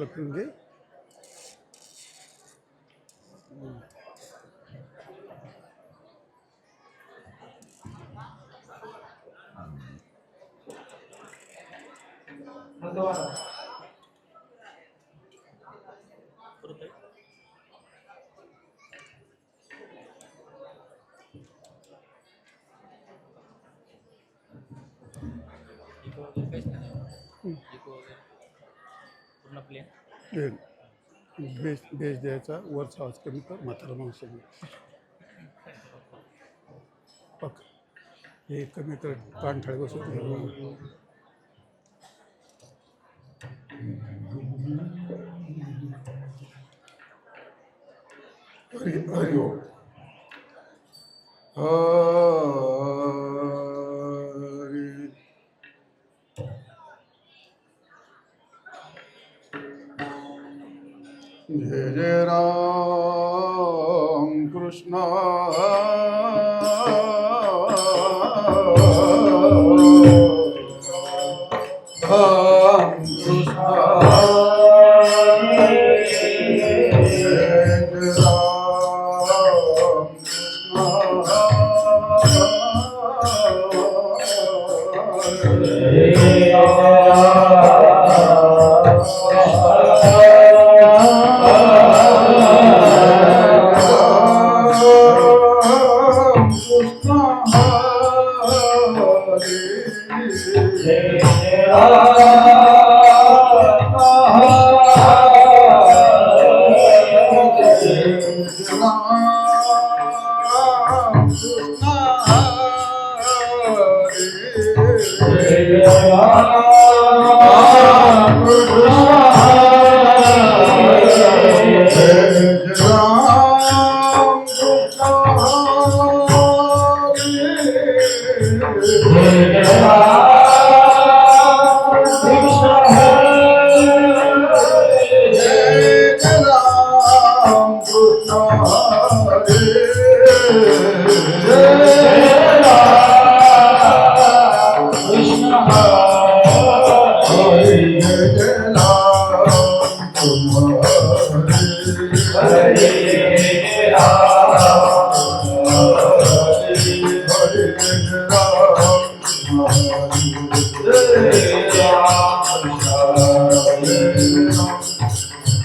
रखेंगे। Base base द्यायचा, वरचा आवाज कमी कर, म्हातारा माणसाने पक हे कमी कर, कान ठाळे बसत जय जय राम कृष्ण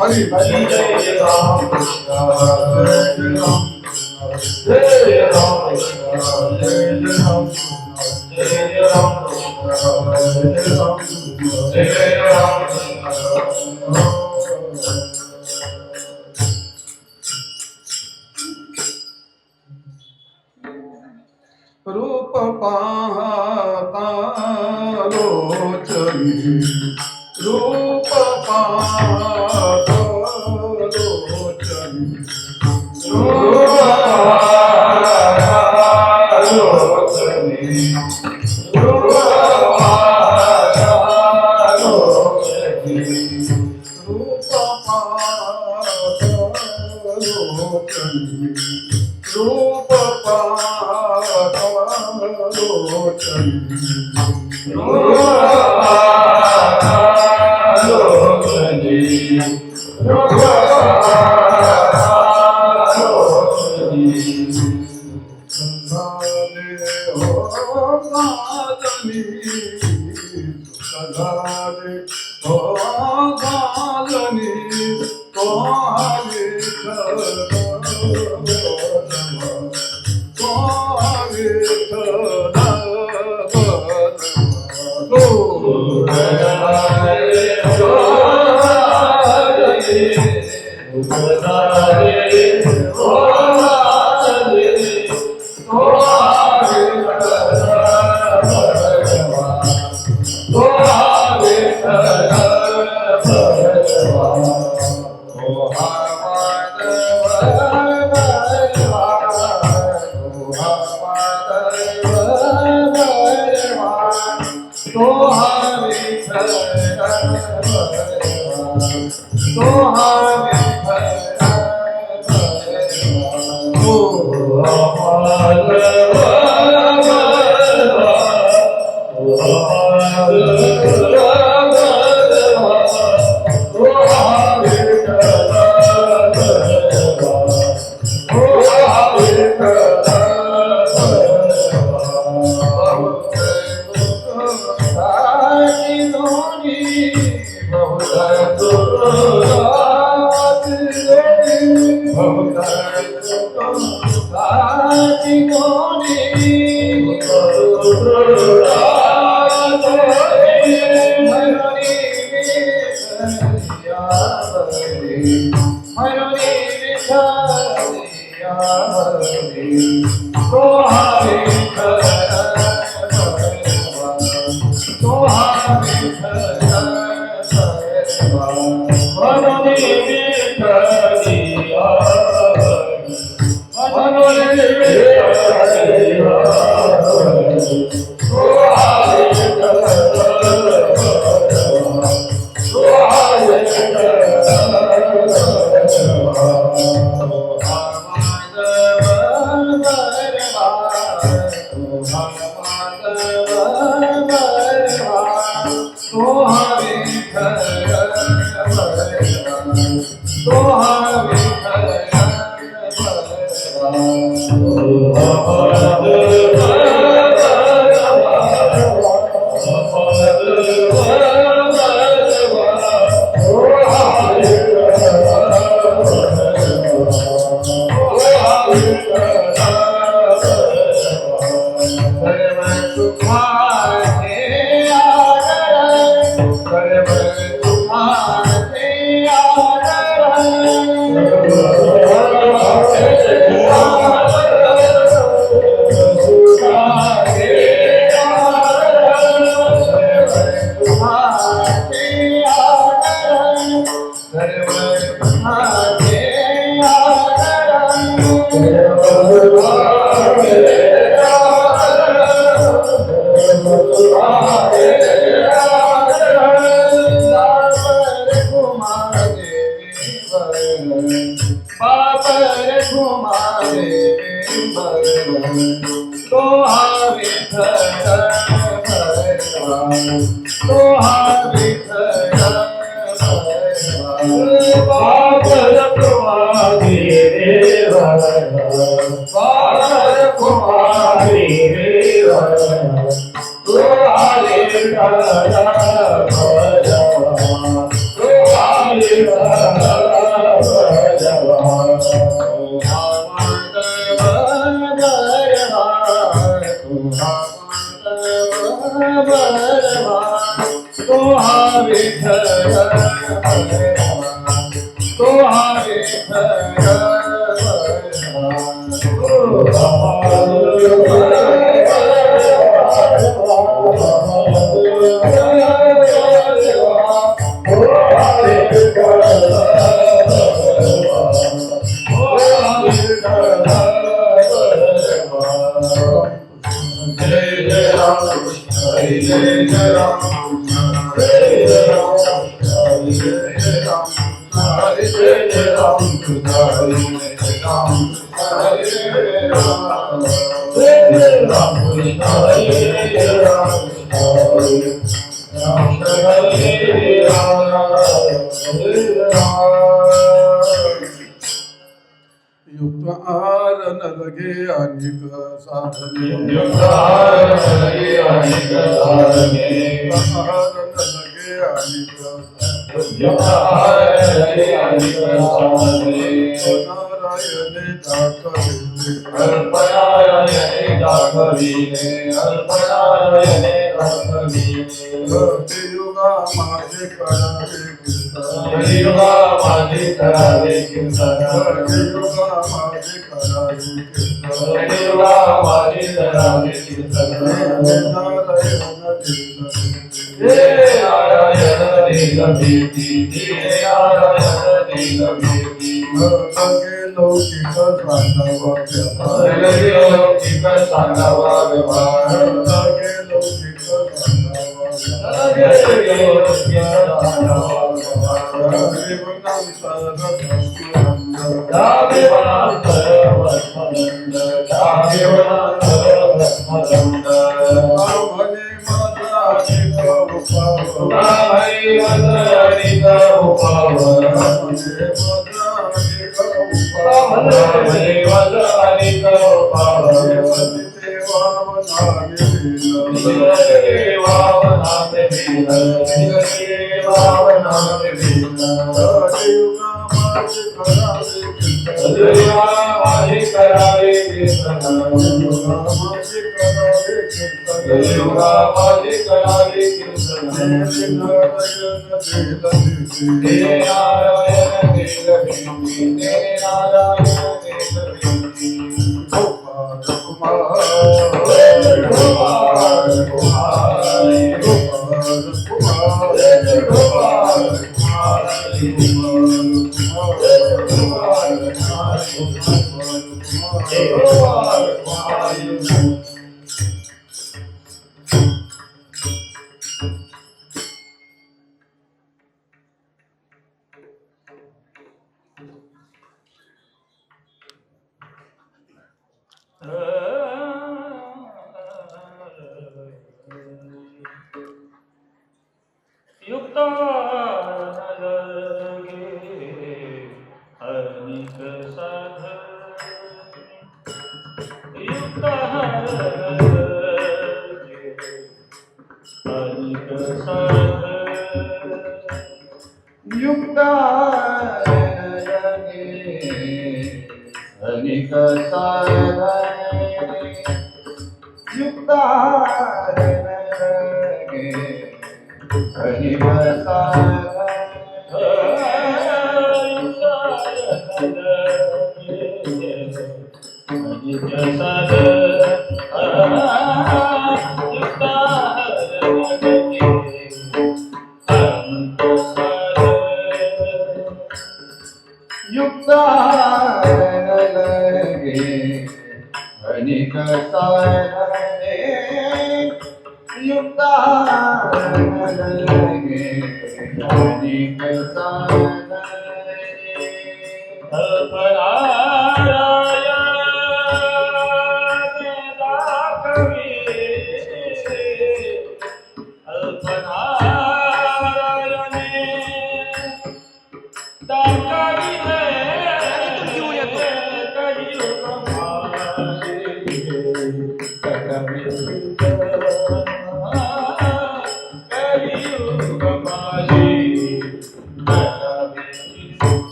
हरि हरि जय राम रूप पाहता लोचनी रूप पाहता लोचनी रूप पाहता लोचनी रूप पाहता लोचनी रूप पाहता लोचनी रूप पाहता लोचनी रूप पाहता लोचनी रूप पाहता लोचनी सदाले हो गाजनी सदाले हो गाजनी कोहाले Baba पार कुमारी तू आले युक्त आरण लगे अनेक साधने आरण लगे अनेक युगा माझे करावे कीर्तन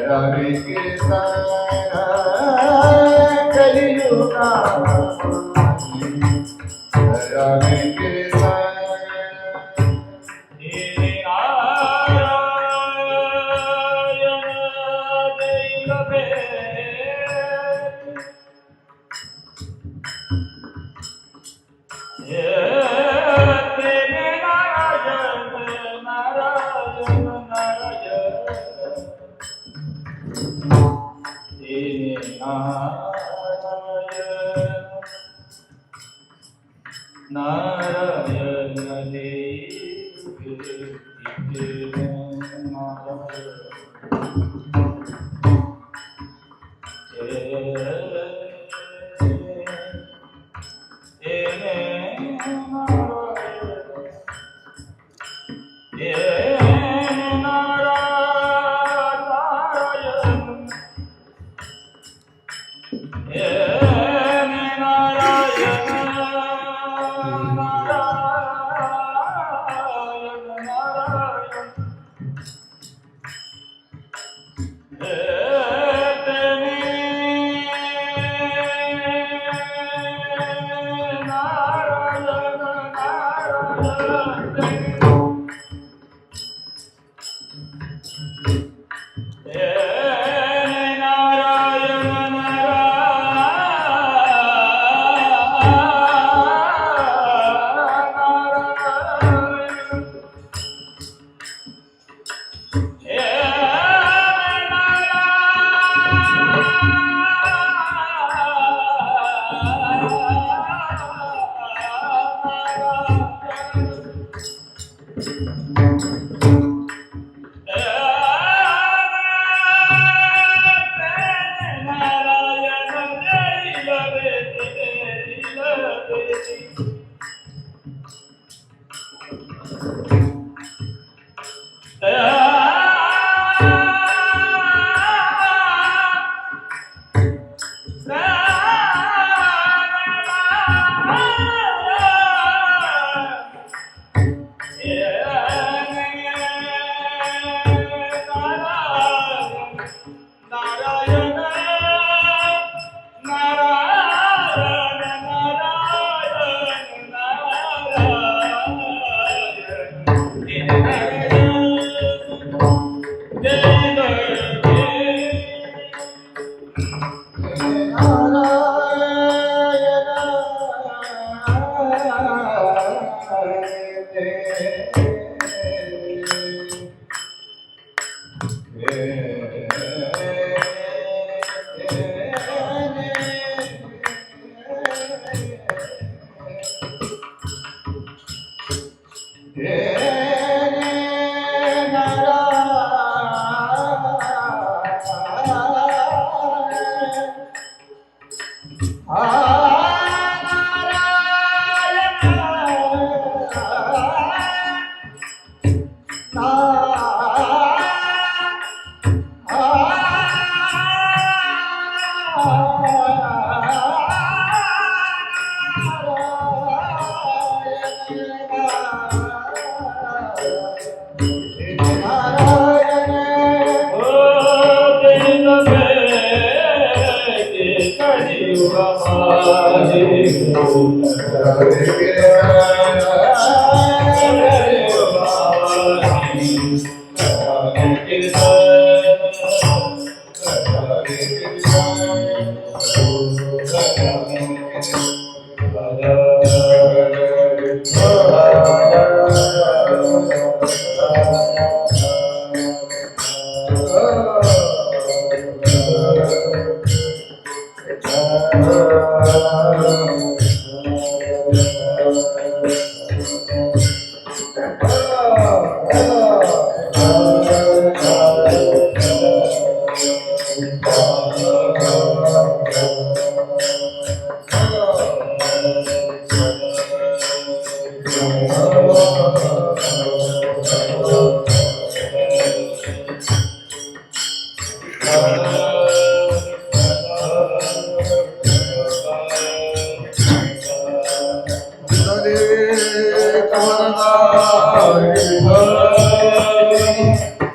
करावे कीर्तन कलियुगामध्ये करावे कीर्तन नारायण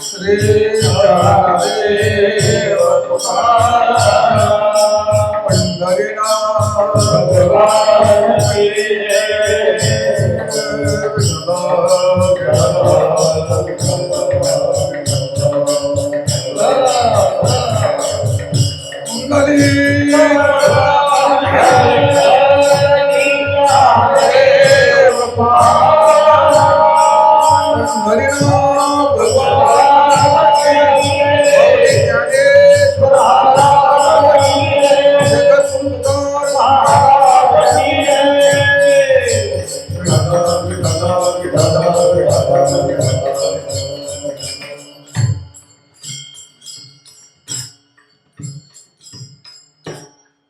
श्री राधे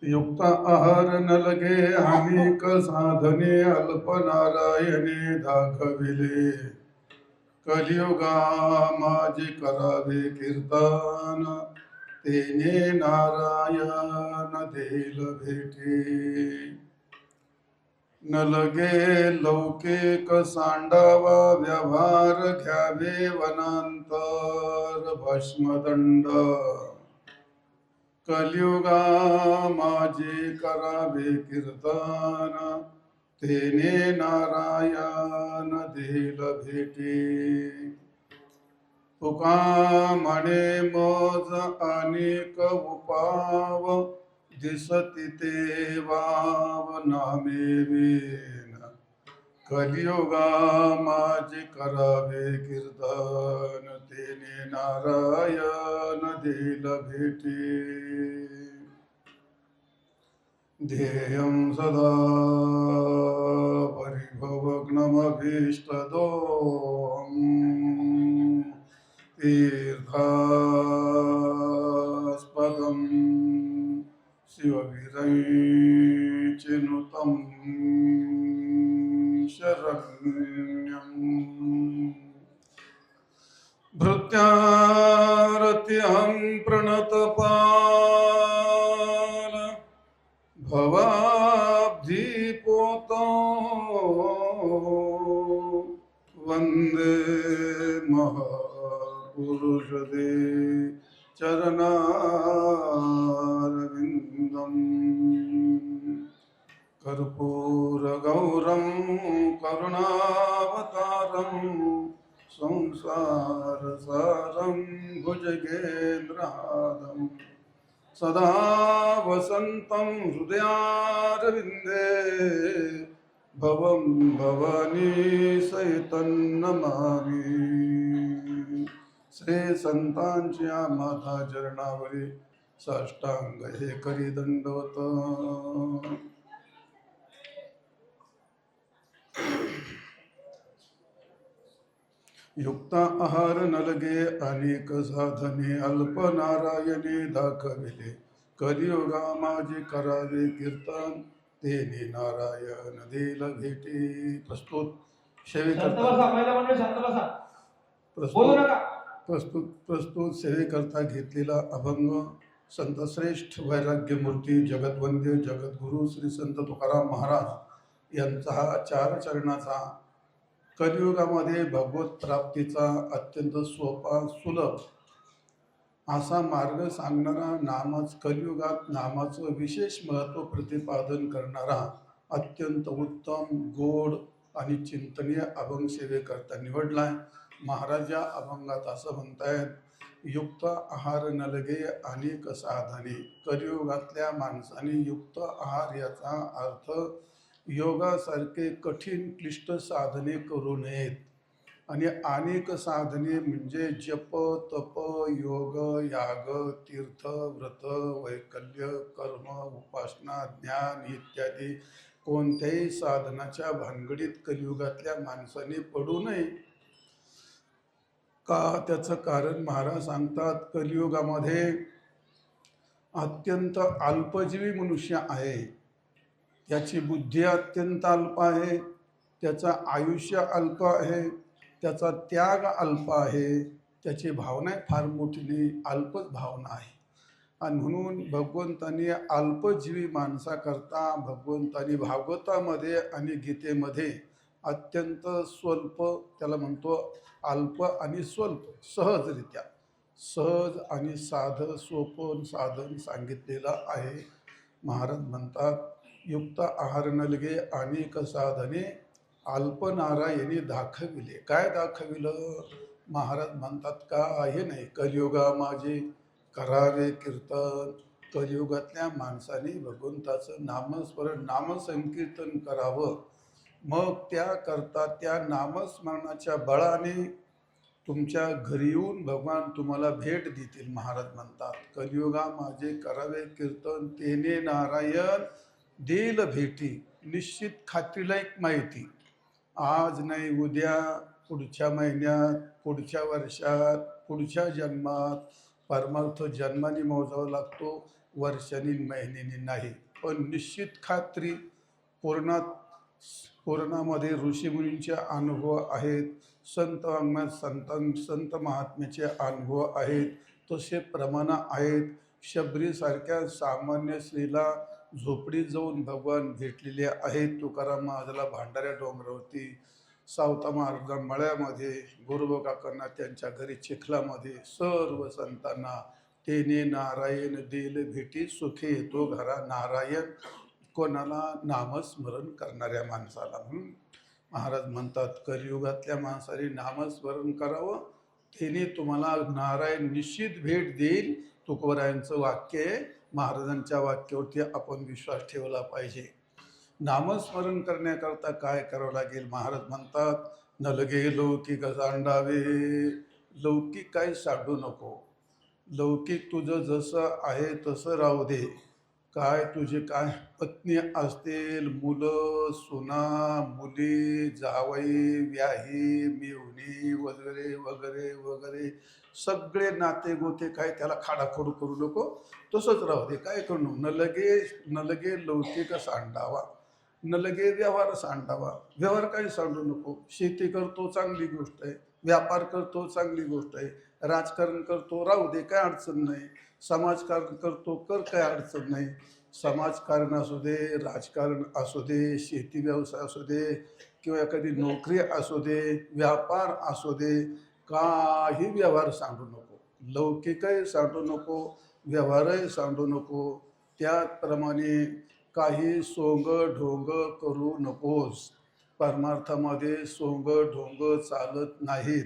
युक्त आहार न लगे अनेक साधने अल्प नारायणे दाखविले कलियुगा माझे करावे कीर्तन तेने नारायण देईल भेटे न लगे लौकिक सांडावा व्यवहार घ्यावे वनांतर भस्मदंड कलियुगा माझे करावे कीर्तन तेने नारायण देईल भेटे तुका म्हणे मज अनेक उपाव दिसती ते वाव नामे वेन कलियुगा माझे करावे कीर्तन तेने नारायण देईल भेटे ध्येयं सदा परिभवग्नमभीष्टदोहम् तीर्थास्पदं शिववीरैचिनुतं शरण्यम् भृत्यारत्यहं प्रणतपाल भवाब्धिपोतो वन्दे महापुरुषदे चरणारविन्दम् कर्पूरगौरं करुणावतारं संसारसारं भुजगेन्द्रहारम् सदा वसन्तं हृदयारविन्दे भवं भवानी सहितं नमामि श्री संतांच्या माता चरणावरी साष्टांग हे करी दंडवत युक्त आहार न लगे अनेक साधने अल्प नारायणे दाखविले कलियुगा माझे करावे कीर्तन तेने नारायण देईल भेटे प्रस्तुत प्रस्तुत सेवेकरता घेतलेला अभंग संत श्रेष्ठ वैराग्यमूर्ती जगद्वंद्य जगद्गुरु श्री संत तुकाराम महाराज यांचा हा 4 चरणाचा कलियुगामध्ये भगवत प्राप्तीचा अत्यंत सोपा सुलभ असा मार्ग सांगणारा नामच कलियुगात नामाचं विशेष महत्त्व प्रतिपादन करणारा अत्यंत उत्तम गोड आणि चिंतनीय अभंग सेवेकरता निवडलाय. महाराज या अभंगात असं म्हणतायत, युक्त आहार न लगे अनेक साधने. कलियुगातल्या माणसाने युक्त आहार याचा अर्थ योगासारखे कठीण क्लिष्ट साधने करू नयेत. आणि अनेक साधने म्हणजे जप तप योग याग तीर्थ व्रत वैकल्य कर्म उपासना ज्ञान इत्यादी कोणत्याही साधनाच्या भानगडीत कलियुगातल्या माणसाने पडू नये. का त्याचं कारण महाराज सांगतात, कलियुगामध्ये अत्यंत अल्पजीवी मनुष्य आहे. त्याची बुद्धी अत्यंत अल्प आहे, त्याचं आयुष्य अल्प आहे, त्याचा त्याग अल्प आहे, त्याची भावना फार मोठी अल्पच भावना आहे. आणि म्हणून भगवंतांनी अल्पजीवी माणसाकरता भगवंतांनी भागवतामध्ये आणि गीतेमध्ये अत्यंत स्वल्प, त्याला म्हणतो अल्प आणि स्वल्प, सहजरित्या सहज आणि सोपं साधन सांगितलेलं आहे. महाराज म्हणतात, युक्त आहार न लगे अनेक साधने अल्प नारायणी दाखविले. काय दाखविलं? महाराज म्हणतात, काही नाही, कलियुगा माझे करावे कीर्तन. कलियुगातल्या माणसाने भगवंताचं नामस्मरण नामसंकीर्तन करावं. मग त्याकरता त्या नामस्मरणाच्या बळाने तुमच्या घरी येऊन भगवान तुम्हाला भेट देतील. महाराज म्हणतात, कलियुगा माझे करावे कीर्तन तेने नारायण देईल भेटी. निश्चित खात्रीला एक माहिती, आज नाही उद्या, पुढच्या महिन्यात, पुढच्या वर्षात, पुढच्या जन्मात. परमार्थ जन्माने मोजावा लागतो, वर्षांनी महिन्यांनी नाही. पण निश्चित खात्री पुराणामध्ये ऋषीमुनींचे अनुभव आहेत, संत महात्म्याचे अनुभव आहेत, तसे प्रमाण आहेत. शबरीसारख्या सामान्य स्त्रीला झोपडीत जाऊन भगवान भेटलेले आहेत. तुकाराम महाराजाला भांडाऱ्या डोंगरावरती, सावता महाराजांना मळ्यामध्ये, गुरुबा काकांना त्यांच्या घरी चिखलामध्ये, सर्व संतांना तेने नारायण देल भेटी, सुखे येतो घरा नारायण. कोणाला? नामस्मरण करणाऱ्या माणसाला. म्हणून महाराज म्हणतात, कलियुगातल्या माणसाने नामस्मरण करावं, त्याने तुम्हाला नारायण निश्चित भेट देईल. तुकोबरायांचं वाक्य आहे. महाराजांच्या वाक्यावरती आपण विश्वास ठेवला पाहिजे. नामस्मरण करण्याकरता काय करावं लागेल? महाराज म्हणतात, न लगे लौकिक सांडावे. लौकिक काय सांडू नको. लौकिक तुझं जसं आहे तसं राहू दे. काय तुझे काय पत्नी असतील, मुलं, सुना, मुली, जावई, व्याही, मेवणी वगैरे वगैरे वगैरे सगळे नाते गोते काय त्याला खाडाखोड करू नको, तसंच राहू दे. काय करू नको. न लगे लौकिक सांडावा, न लगे व्यवहार सांडावा. व्यवहार काही सांडू नको. शेती करतो चांगली गोष्ट आहे, व्यापार करतो चांगली गोष्ट आहे, राजकारण करतो राहू दे, काय अडचण नाही. समाजकारण करतो कर, काय अडचण नाही. समाजकारण असू दे, राजकारण असू दे, शेती व्यवसाय असू दे, किंवा एखादी नोकरी असू दे, व्यापार असू दे, काही व्यवहार सांडू नको. लौकिकही सांडू नको, व्यवहारही सांडू नको. त्याप्रमाणे काही सोंग ढोंग करू नकोस. परमार्थामध्ये सोंग ढोंग चालत नाहीत.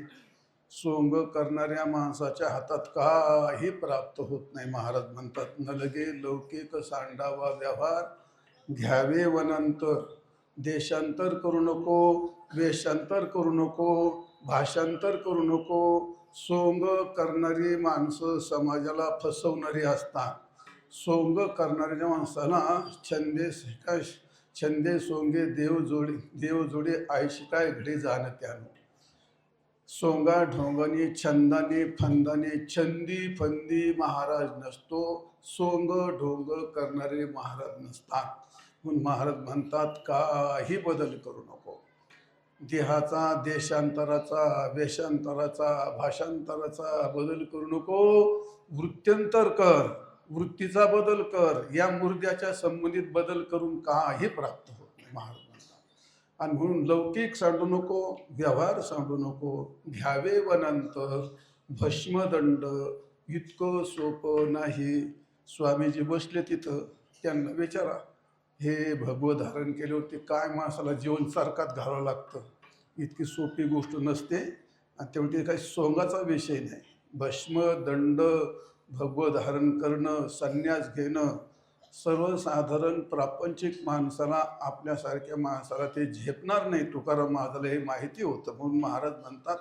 सोंग करणाऱ्या माणसाच्या हातात काही प्राप्त होत नाही. महाराज म्हणतात, न लगे लौकिक सांडावा व्यवहार, घ्यावे वनंतर. देशांतर करू नको, वेशांतर करू नको, भाषांतर करू नको. सोंग करणारी माणसं समाजाला फसवणारी असतात. सोंग करणाऱ्या माणसाला छंदे सोंगे देवजोडी आयशी काय घडी जाणं त्यानं. सोंगा ढोंगाने, छंदाने, फंदाने, छंदी फंदी महाराज नसतो. सोंग ढोंग करणारे महाराज नसतात. म्हणून महाराज म्हणतात, काही बदल करू नको. देहाचा, देशांतराचा, वेशांतराचा, भाषांतराचा बदल करू नको. वृत्त्यंतर कर, वृत्तीचा बदल कर. या मुर्द्याच्या संबंधित बदल करून काही प्राप्त होत नाही, महाराज म्हणतात. आणि म्हणून लौकिक सांडू नको, व्यवहार सांडू नको. घ्यावे वनंतर, भस्मदंड. इतकं सोपं नाही. स्वामीजी बसले तिथं, त्यांना विचारा, हे भगवत धारण केले होते, काय माणसाला जीवन सारखाच घालावं लागतं, इतकी सोपी गोष्ट नसते. आणि तेवढी काही सोंगाचा विषय नाही. भस्मदंड, भगवत धारण करणं, संन्यास घेणं, सर्वसाधारण प्रापंचिक माणसाला, आपल्यासारख्या माणसाला ते झेपणार नाही. तुकाराम महाराजाला हे माहिती होतं. म्हणून महाराज म्हणतात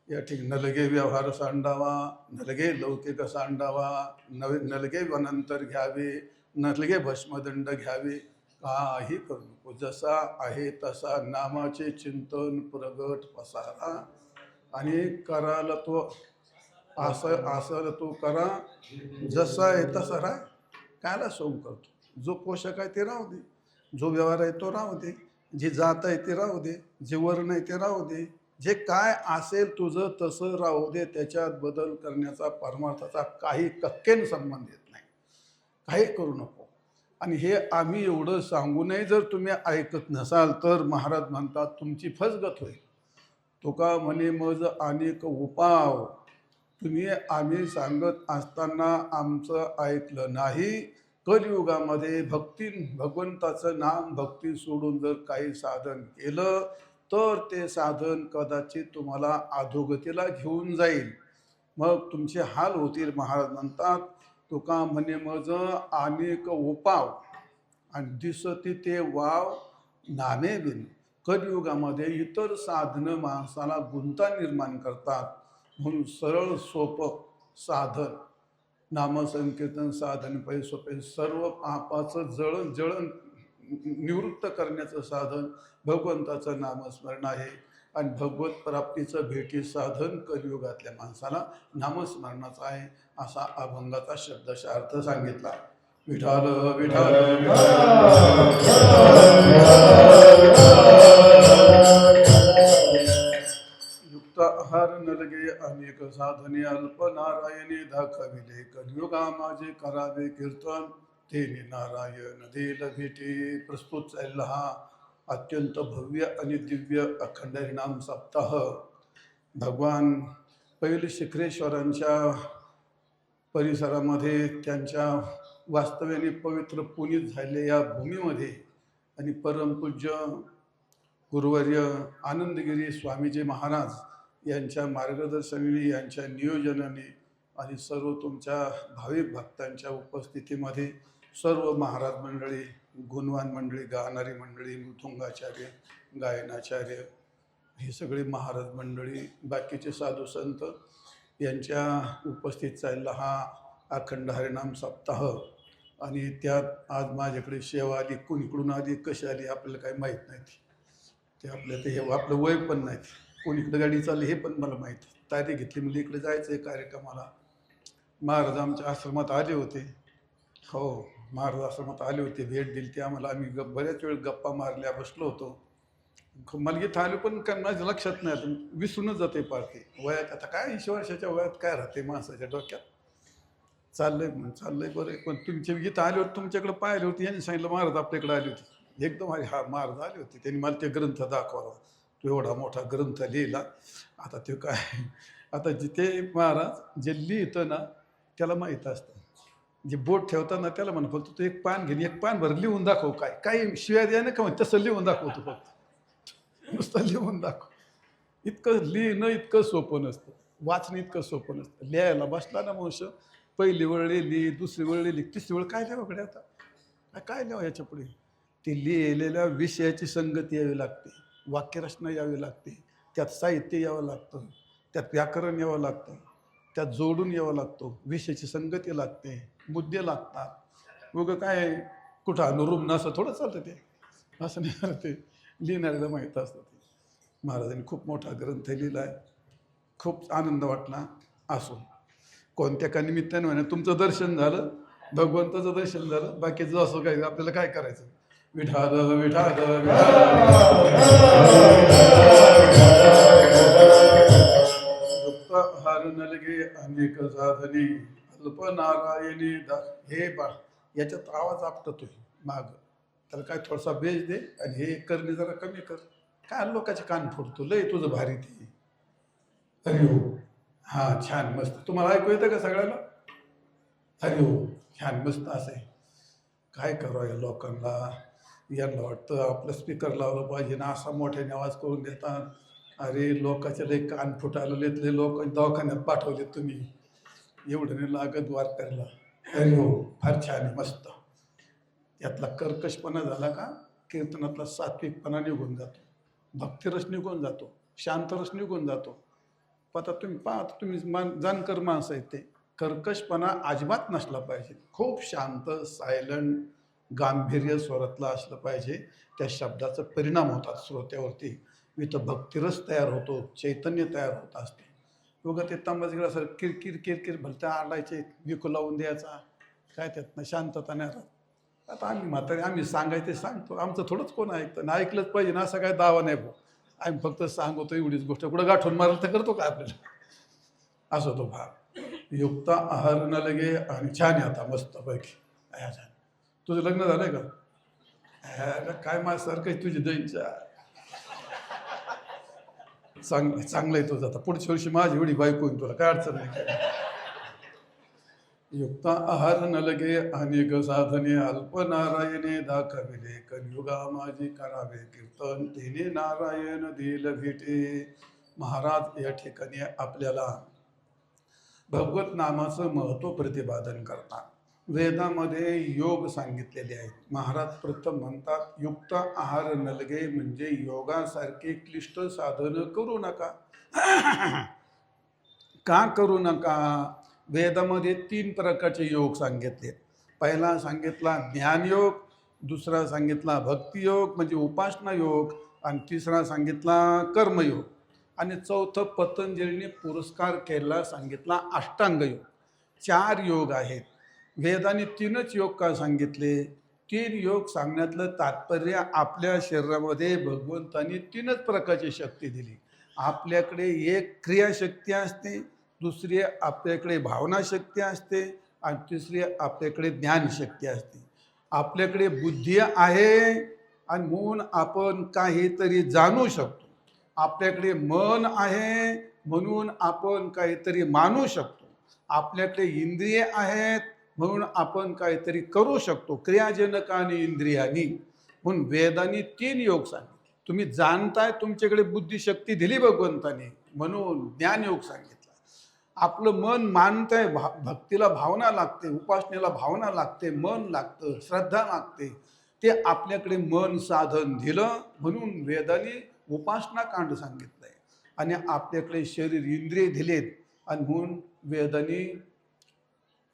या ठिकाणी, न लगे व्यवहार सांडावा, न लगे लौकिक सांडावा, न लगे वनंतर घ्यावे, न लगे भस्मदंड घ्यावे. काही करू नको. जसा आहे तसा नामाचे चिंतन प्रगट पसारा. आणि करायला तो असं तो करा, जसा आहे तसा राह. कायला सोंग करतो? जो पोषक आहे ते राहू दे, जो व्यवहार आहे तो राहू दे, जे जात आहे ते राहू दे, जे वर्ण आहे ते राहू दे, जे काय असेल तुझं तसं राहू दे. त्याच्यात बदल करण्याचा परमार्थाचा काही कक्केन संबंध येत नाही. काही करू नको. आणि हे आम्ही एवढं सांगूनही जर तुम्ही ऐकत नसाल तर महाराज म्हणतात, तुमची फसगत होईल. तुका म्हणे मज अनेक उपाव. तुम्ही आम्ही सांगत असताना आमचं ऐकलं नाही. कलियुगामध्ये भगवंताचं नाम भक्ती सोडून जर काही साधन केलं तर ते साधन कदाचित तुम्हाला अधोगतीला घेऊन जाईल. मग तुमचे हाल होतील. महाराज म्हणतात, तुका म्हणे मज अनेक उपाव, आणि दिसती ते वाव नामे बिन. कलियुगामध्ये इतर साधनं माणसाला गुंता निर्माण करतात. म्हणून सरळ सोपं साधन, नामसंकीर्तन साधन, सोपे, सर्व पापाचं जळण निवृत्त करण्याचं साधन भगवंताचं नामस्मरण आहे. आणि भगवत प्राप्तीचं भेटी साधन कलियुगातल्या माणसाला नामस्मरणाचं आहे, असा अभंगाचा शब्दशः अर्थ सांगितला. विठाल विठाल युक्त आहार नलगे अनेक साधने अल्प नारायणे दाखविले कलियुगा माझे करावे कीर्तन तेने नारायण देल भेटे. प्रस्तुत चालला हा अत्यंत भव्य आणि दिव्य अखंड हरिनाम सप्ताह. भगवान पैल शिखरेश्वरांच्या परिसरामध्ये त्यांच्या वास्तव्याने पवित्र पुनीत झालेल्या या भूमीमध्ये आणि परमपूज्य गुरुवर्य आनंदगिरी स्वामीजी महाराज यांच्या मार्गदर्शनाने, यांच्या नियोजनाने आणि सर्व तुमच्या भाविक भक्तांच्या उपस्थितीमध्ये सर्व महाराज मंडळी, गुणवान मंडळी, गाणारी मंडळी, मृदुंगाचार्य, गायनाचार्य, हे सगळे महाराज मंडळी, बाकीचे साधू संत यांच्या उपस्थित चालला हा अखंड हरिनाम सप्ताह. आणि त्यात आज माझ्याकडे सेवा आली, कुणीकडून आली, कशी आली आपल्याला काही माहीत नाही. ते आपल्या ते हे आपलं वय पण नाही, कोणीकडे गाडी चालली हे पण मला माहीत. तारीख घेतली म्हणजे इकडे जायचं आहे कार्यक्रमाला. महाराज आमच्या आश्रमात आले होते. हो, महाराज आश्रमात आले होते, भेट दिली ती आम्हाला. आम्ही बऱ्याच वेळ गप्पा मारल्या, बसलो होतो. मला इथं आलो पण काय माझ्या लक्षात नाही, आता विसरूनच जाते पारते वयात. आता काय 80 वर्षाच्या वयात काय राहते माणसाच्या डोक्यात. चाललंय बरं. पण तुमच्या इथं आल्यावर तुमच्याकडे पाहिले होते, यांनी सांगितलं महाराज आपल्याकडे आली होती. एकदम हा महाराज आले होते, त्यांनी मला ते ग्रंथ दाखवला. तो एवढा मोठा ग्रंथ लिहिला. आता ते काय, आता जिथे महाराज जे लिहितं ना त्याला माहीत असतं. जे बोट ठेवताना त्याला म्हणा फक्त तू एक पान घेऊन एक पान भर लिहून दाखव. काय काही शिवाय द्या ना का म्हणून तसं लिहून दाखवतो, फक्त नुसतं लिहून दाखव. इतकं लिहिणं इतकं सोपं नसतं, वाचणं इतकं सोपं नसतं. लिहायला बसला ना मनुष्य, पहिली वेळ लिहिली, दुसरी वेळ लिहिली, तिसरी वेळ काय लिहावकडे आता काय लिहावं याच्या पुढे. ती लिहिलेल्या विषयाची संगती यावी लागते, वाक्यरचना यावी लागते, त्यात साहित्य यावं लागतं, त्यात व्याकरण यावं लागतं, त्यात जोडून यावं लागतो, विषयाची संगती लागते, मुद्दे लागतात. उगं काय कुठं अनुरूप असं थोडं चालतं ते, असं नाही. ते लिहिणाऱ्याला माहीत असतं. ते महाराजांनी खूप मोठा ग्रंथ लिहिला आहे. खूप आनंद वाटला. असो कोणत्या का निमित्ताने म्हणा तुमचं दर्शन झालं, भगवंताचं दर्शन झालं, बाकीचं असं काय आपल्याला काय करायचं. विठाल विठाल हार नलगे अनेक साधने अल्प नारायणी हे बा. याच्यात आवाज आपटतोय माग, त्याला काय थोडासा बेस दे आणि हे करणे जरा कमी कर. काय लोकांचे कान फोडतो, लय तुझं भारी ते. हरि हो, हां छान मस्त. तुम्हाला ऐकू येतं का सगळ्याला? हरि हो, छान मस्त. असं आहे. काय करावं या लोकांना, यांना वाटतं आपलं स्पीकर लावलं पाहिजे ना, असा मोठ्याने आवाज करून देतात. अरे लोकांचे लय कान फुटायला लेतले, लोक दवाखान्यात पाठवले तुम्ही, एवढं नाही लागत वार करायला. अरे हो, फार छान आहे, मस्त. यातला कर्कशपणा झाला का कीर्तनातला सात्विकपणा निघून जातो, भक्तिरस निघून जातो, शांतरस निघून जातो. आता तुम्ही पाहता, तुम्ही जाणकर माणसं आहेत, ते कर्कशपणा अजिबात नसला पाहिजे. खूप शांत, सायलंट, गांभीर्य स्वरातला असलं पाहिजे. त्या शब्दाचा परिणाम होतात श्रोत्यावरती. इथं भक्तिरस तयार होतो, चैतन्य तयार होत असते. उगं ते तांबाजीकडे असं किरकिर किरकिर भलत्या आडायचे, विकू लावून द्यायचा, काय त्यात नाही, शांतता नाही राहत. आता आम्ही म्हातारे, आम्ही सांगायचे सांगतो, आमचं थोडंच कोण ऐकतं ना, ऐकलंच पाहिजे ना, असा काय दावा नाही भाऊ. आम्ही फक्त सांगतो एवढीच गोष्ट, कुठं गाठून मारलं तर करतो का आपल्याला. असं तो भाग. युक्त आहार न लगे आणि छान आहे आता मस्त पैकी. छान. तुझं लग्न झालंय का? काय माझ्यासारखं तुझी दैनच्या चांगलं आहे तुझं. आता पुढच्या वर्षी माझी एवढी बायको होईल, तुला काय अडचण नाही. युक्त आहार न लगे अनेक साधने अल्प नारायणे दाखविले कलियुगा माझी करावे कीर्तन तेने नारायण दिल भेटे. महाराज या ठिकाणी आपल्याला भगवत नामाचं महत्त्व प्रतिपादन करतात. वेदामध्ये योग सांगितलेले आहेत. महाराज प्रथम म्हणतात, युक्त आहार नलगे म्हणजे योगासारखे क्लिष्ट साधन करू नका. का करू नका? वेदामध्ये 3 प्रकारचे योग सांगितले. पहिला सांगितला ज्ञानयोग, दुसरा सांगितला भक्तियोग म्हणजे उपासना योग, आणि तिसरा सांगितला कर्मयोग, आणि चौथं पतंजलीने पुरस्कार केला सांगितला अष्टांग योग. 4 योग आहेत. वेदाने 3च योग का सांगितले? 3 योग सांगण्यातलं तात्पर्य आपल्या शरीरामध्ये भगवंतानी 3च प्रकारची शक्ती दिली. आपल्याकडे एक क्रियाशक्ती असते, दुसरी आपल्याकडे भावनाशक्ती असते, आणि तिसरी आपल्याकडे ज्ञानशक्ती असते. आपल्याकडे बुद्धी आहे आणि म्हणून आपण काहीतरी जाणू शकतो. आपल्याकडे मन आहे म्हणून आपण काहीतरी मानू शकतो. आपल्याकडे इंद्रिये आहेत म्हणून आपण काहीतरी करू शकतो, क्रियाजनक आणि इंद्रियानी. म्हणून वेदांनी 3 योग सांगितले. तुम्ही जाणताय, तुमच्याकडे बुद्धिशक्ती दिली भगवंताने म्हणून ज्ञानयोग सांगितला. आपलं मन मानतंय, भक्तीला भावना लागते, उपासनेला भावना लागते, मन लागतं, श्रद्धा लागते, ते आपल्याकडे मन साधन दिलं म्हणून वेदाने उपासना कांड सांगितलंय. आणि आपल्याकडे शरीर इंद्रिय दिलेत आणि म्हणून वेदाने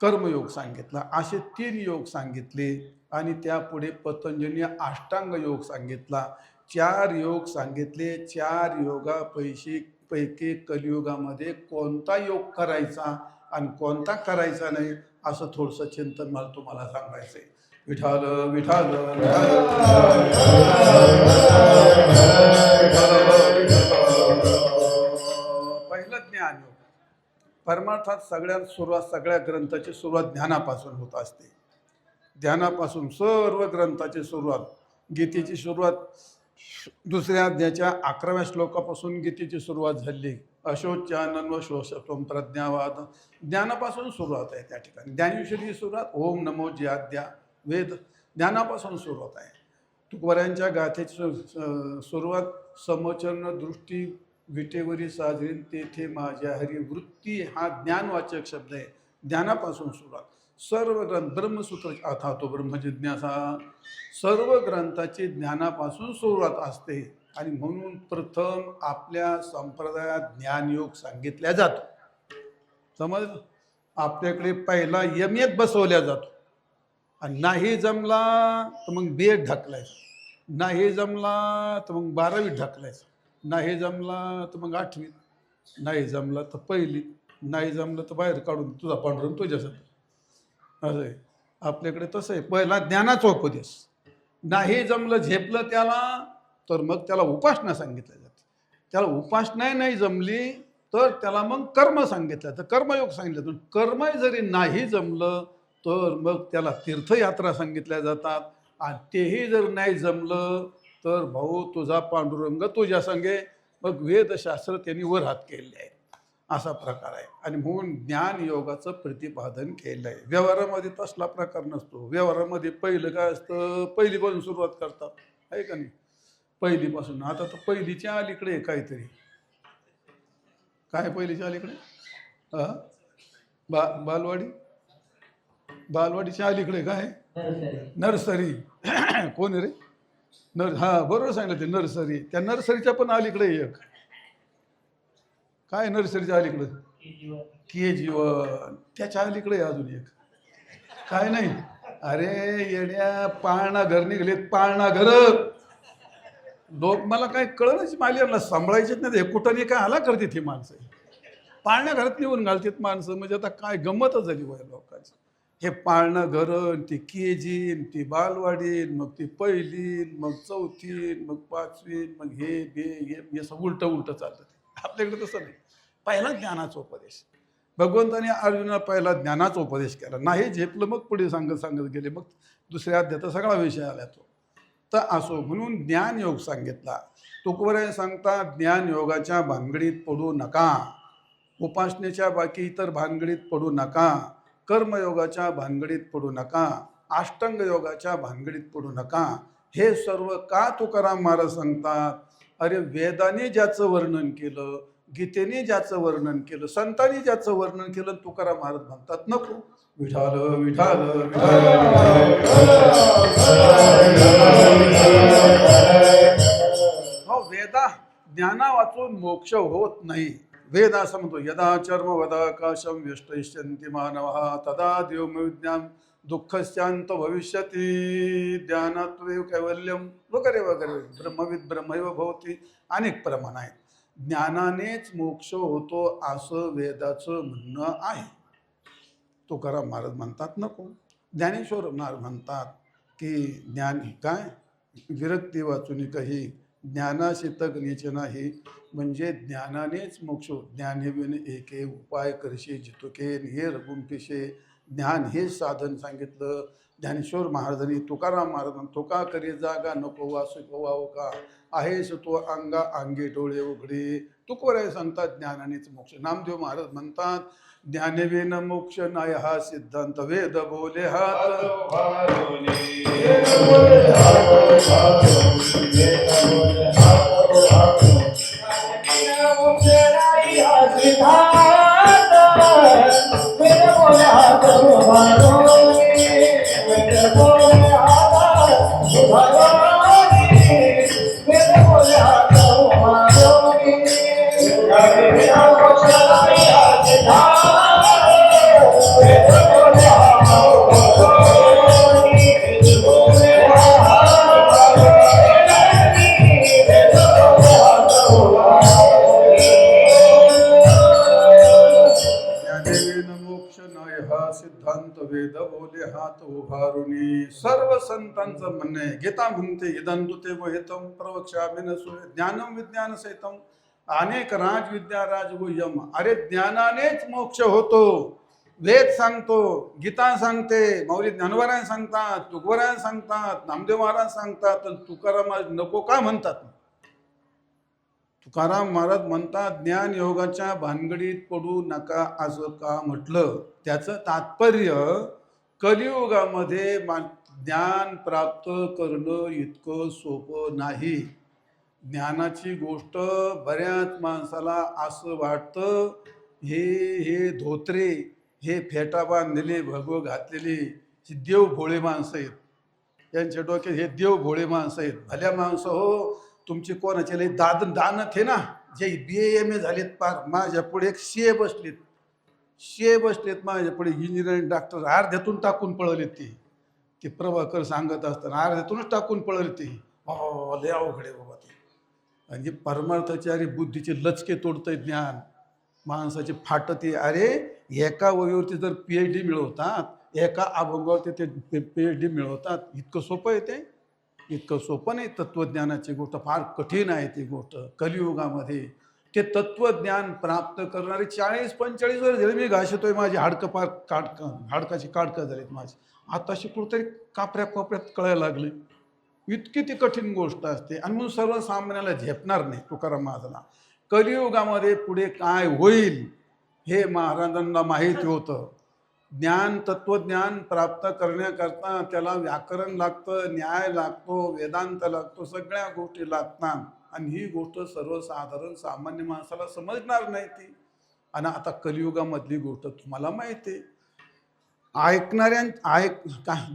कर्मयोग सांगितला. असे 3 योग सांगितले. आणि त्यापुढे पतंजलीने अष्टांग योग सांगितला. 4 योग सांगितले. 4 योगापैकी कलियुगामध्ये कोणता योग करायचा आणि कोणता करायचा नाही असं थोडंसं चिंतन मला तुम्हाला सांगायचं आहे. विठाल विठाल पहिलं ज्ञानयोग. परमार्थात सगळ्या ग्रंथाची सुरुवात ध्यानापासून होत असते. ध्यानापासून सर्व ग्रंथाची सुरुवात. गीतेची सुरुवात 2ऱ्या अध्यायाच्या 11व्या श्लोकापासून गीतेची सुरुवात झाली. अशोच्यानन्व शोषत्वं प्रज्ञावाद, ज्ञानापासून सुरुवात आहे. त्या ठिकाणी ज्ञानेश्वरीची सुरुवात ओम नमो ज्याद्या, वेद ज्ञानापासून सुरुवात आहे. तुकोबारायांच्या गाथेची सुरुवात समचरण दृष्टी विटेवरी साजरीन तेथे माझ्या हरी वृत्ती, हा ज्ञानवाचक शब्द आहे. ज्ञानापासून सुरुवात. सर्व ग्रंथ ब्रह्मसूत्र अथा तो ब्रह्मजिज्ञासा, सर्व ग्रंथाची ज्ञानापासून सुरुवात असते. आणि म्हणून प्रथम आपल्या संप्रदायात ज्ञानयोग सांगितला जातो. समजलं? आपल्याकडे पहिला यमेत बसवल्या जातो. आणि नाही जमला तर मग बेड ढकलायचा, नाही जमला तर मग 12वीत ढकलायचा, नाही जमला तर मग 8वीत, नाही जमला तर 1लीत, नाही जमलं तर बाहेर काढून तुझा पांडुरंग तुझ्यासाठी. असं आहे आपल्याकडे. तसं आहे. पहिला ज्ञानाचा उपदेश. नाही जमलं, झेपलं त्याला, तर मग त्याला उपासना सांगितल्या जाते. त्याला उपासना नाही जमली तर त्याला मग कर्म सांगितलं, तर कर्मयोग सांगितलं. तर कर्म जरी नाही जमलं तर मग त्याला तीर्थयात्रा सांगितल्या जातात. आणि तेही जर नाही जमलं तर भाऊ तुझा पांडुरंग तुझ्या संगे. मग वेदशास्त्र त्यांनी वर हात केले आहे. असा प्रकार आहे. आणि म्हणून ज्ञान योगाचं प्रतिपादन केलं आहे. व्यवहारामध्ये तसला प्रकार नसतो. व्यवहारामध्ये पहिलं काय असतं, पहिलीपासून सुरुवात करतात, आहे का नाही? पहिलीपासून. आता तर पहिलीच्या अलीकडे काहीतरी काय, पहिलीच्या अलीकडे बालवाडीच्या अलीकडे काय, नर्सरी. कोण रे? हा बरोबर सांगितलं ते, नर्सरी. त्या नर्सरीच्या पण अलीकडे एक काय, नर्सरीच्या अलीकडं KG1. त्याच्या अलीकडे अजून एक काय नाही. अरे येड्या, पाळणा घर निघलेत, पाळणा घर. लोक मला काय कळलंच, मालियाला सांभाळायचेच नाही. हे कुठं काय आला करते ती माणसं, पाळण्या घरात निघून घालतात माणसं. म्हणजे आता काय गंमतच झाली वय लोकांची. हे पाळणं घर, ती KG, ती बालवाडी, मग ती 1ली, मग 4थी, मग 5वी, मग हे सगळं उलटं चालतं. आपल्याकडे तसं नाही. पहिला ज्ञानाचा उपदेश. भगवंताने अर्जुनाला पहिला ज्ञानाचा उपदेश केला. नाही झेपलं मग पुढे सांगत गेले. मग 2ऱ्या अध्यायात सगळा विषय आला तो. तर असो म्हणून ज्ञानयोग सांगितला. तुकोबाराय सांगतात ज्ञानयोगाच्या भानगडीत पडू नका, उपासनेच्या बाकी इतर भानगडीत पडू नका, कर्मयोगाच्या भानगडीत पडू नका, अष्टांग योगाच्या भानगडीत पडू नका. हे सर्व का तुकाराम महाराज सांगतात? अरे वेदाने ज्याचं वर्णन केलं, गीतेने ज्याचं वर्णन केलं, संतांनी ज्याचं वर्णन केलं, तुकाराम महाराज म्हणतात नको. विठाल विठाल हो. वेदा ज्ञाना वाचून मोक्ष होत नाही. वेद असं म्हणतो, यदा चर्म वदाकाशम व्यष्टयिष्यन्ति मानवः तदा देवमविज्ञान दुःखशांत भविष्यती ज्ञानात्वे कैवल्यम वगैरे वगैरे ब्रह्मविद ब्रह्मैव भवती अनेक प्रमाण आहेत. ज्ञानानेच मोक्ष होतो असं वेदाचं म्हणणं आहे. तुकाराम महाराज म्हणतात नको, ज्ञानेश्वर महाराज म्हणतात की ज्ञान काय विरक्ती वाचून काही ज्ञानाशी तज्ञेचे नाही, म्हणजे ज्ञानानेच मोक्ष. ज्ञानेविन एके उपाय करशे जितुके हे रघुंपिशे. ज्ञान हे साधन सांगितलं ज्ञानेश्वर महाराजांनी. तुकाराम महाराजांनी तुका करी जागा नको वासु वाव का आहेस तो अंगा अंगे डोळे उघडे. तुकोराय सांगतात ज्ञानानेच मोक्ष. नामदेव महाराज म्हणतात ज्ञानेविन मोक्ष नाही हा सिद्धांत वेद बोले हात. सिद्धांत वेद बोले हात उभारुनी. सर्व संतांचं म्हणणं आहे. गीता म्हणते इदंतुते व हेतम प्रवक्ष्यामि न सूये ज्ञानम विज्ञान सहितम अनेक राजविद्या राजगुह्यम. अरे ज्ञानानेच मोक्ष होतो. वेद सांगतो, गीता सांगते, मौली ज्ञानोबराय सांगतात, तुकोबराय सांगतात, नामदेव महाराज सांगतात. तर तुकाराम महाराज नको का म्हणतात? तुकाराम महाराज म्हणतात ज्ञान योगाच्या भानगडीत पडू नका असं का म्हटलं? त्याचं तात्पर्य कलियुगामध्ये ज्ञान प्राप्त करणं इतकं सोपं नाही. ज्ञानाची गोष्ट बऱ्याच माणसाला असं वाटतं हे धोत्रे, हे फेटा बांधलेले, भगव घातलेले देव भोळे माणसं आहेत. यांच्या डोक्यात हे देव भोळे माणसं आहेत. भल्या माणसं हो, तुमचे कोणाचे लई दानत हे ना, जे BA MA झालेत पार. माझ्या पुढे एक CA बसलेत माझ्या पुढे, इंजिनिअरिंग डॉक्टर. अर्ध्यातून टाकून पळवलेत ते प्रभाकर सांगत असताना अर्ध्यातूनच टाकून पळवले ते. लय अवघड आहे बाबा ते. म्हणजे परमार्थाचे अरे बुद्धीचे लचके तोडतंय ज्ञान, माणसाचे फाटते. अरे एका वहीवरती जर PhD मिळवतात, एका अभंगावरती ते PhD मिळवतात. इतकं सोपं आहे ते? इतकं सोपं नाही. तत्त्वज्ञानाची गोष्ट फार कठीण आहे ती गोष्ट. कलियुगामध्ये ते तत्त्वज्ञान प्राप्त करणारे 40-45 वर्ष झाले मी घासतोय. माझी हाडकं फार हाडकाची काडकं झालीत माझी. आता शिकलो तरी कापऱ्या कोपऱ्यात कळायला लागले. इतकी ती कठीण गोष्ट असते. आणि म्हणून सर्वसामान्याला झेपणार नाही. तुकाराम महाराजांना कलियुगामध्ये पुढे काय होईल हे महाराजांना माहिती होतं. ज्ञान तत्वज्ञान प्राप्त करण्याकरता त्याला व्याकरण लागतं, न्याय लागतो, वेदांत लागतो, सगळ्या गोष्टी लागतात. आणि ही गोष्ट सर्वसाधारण सामान्य माणसाला समजणार नाही ती. आणि आता कलियुगामधली गोष्ट तुम्हाला माहिती आहे.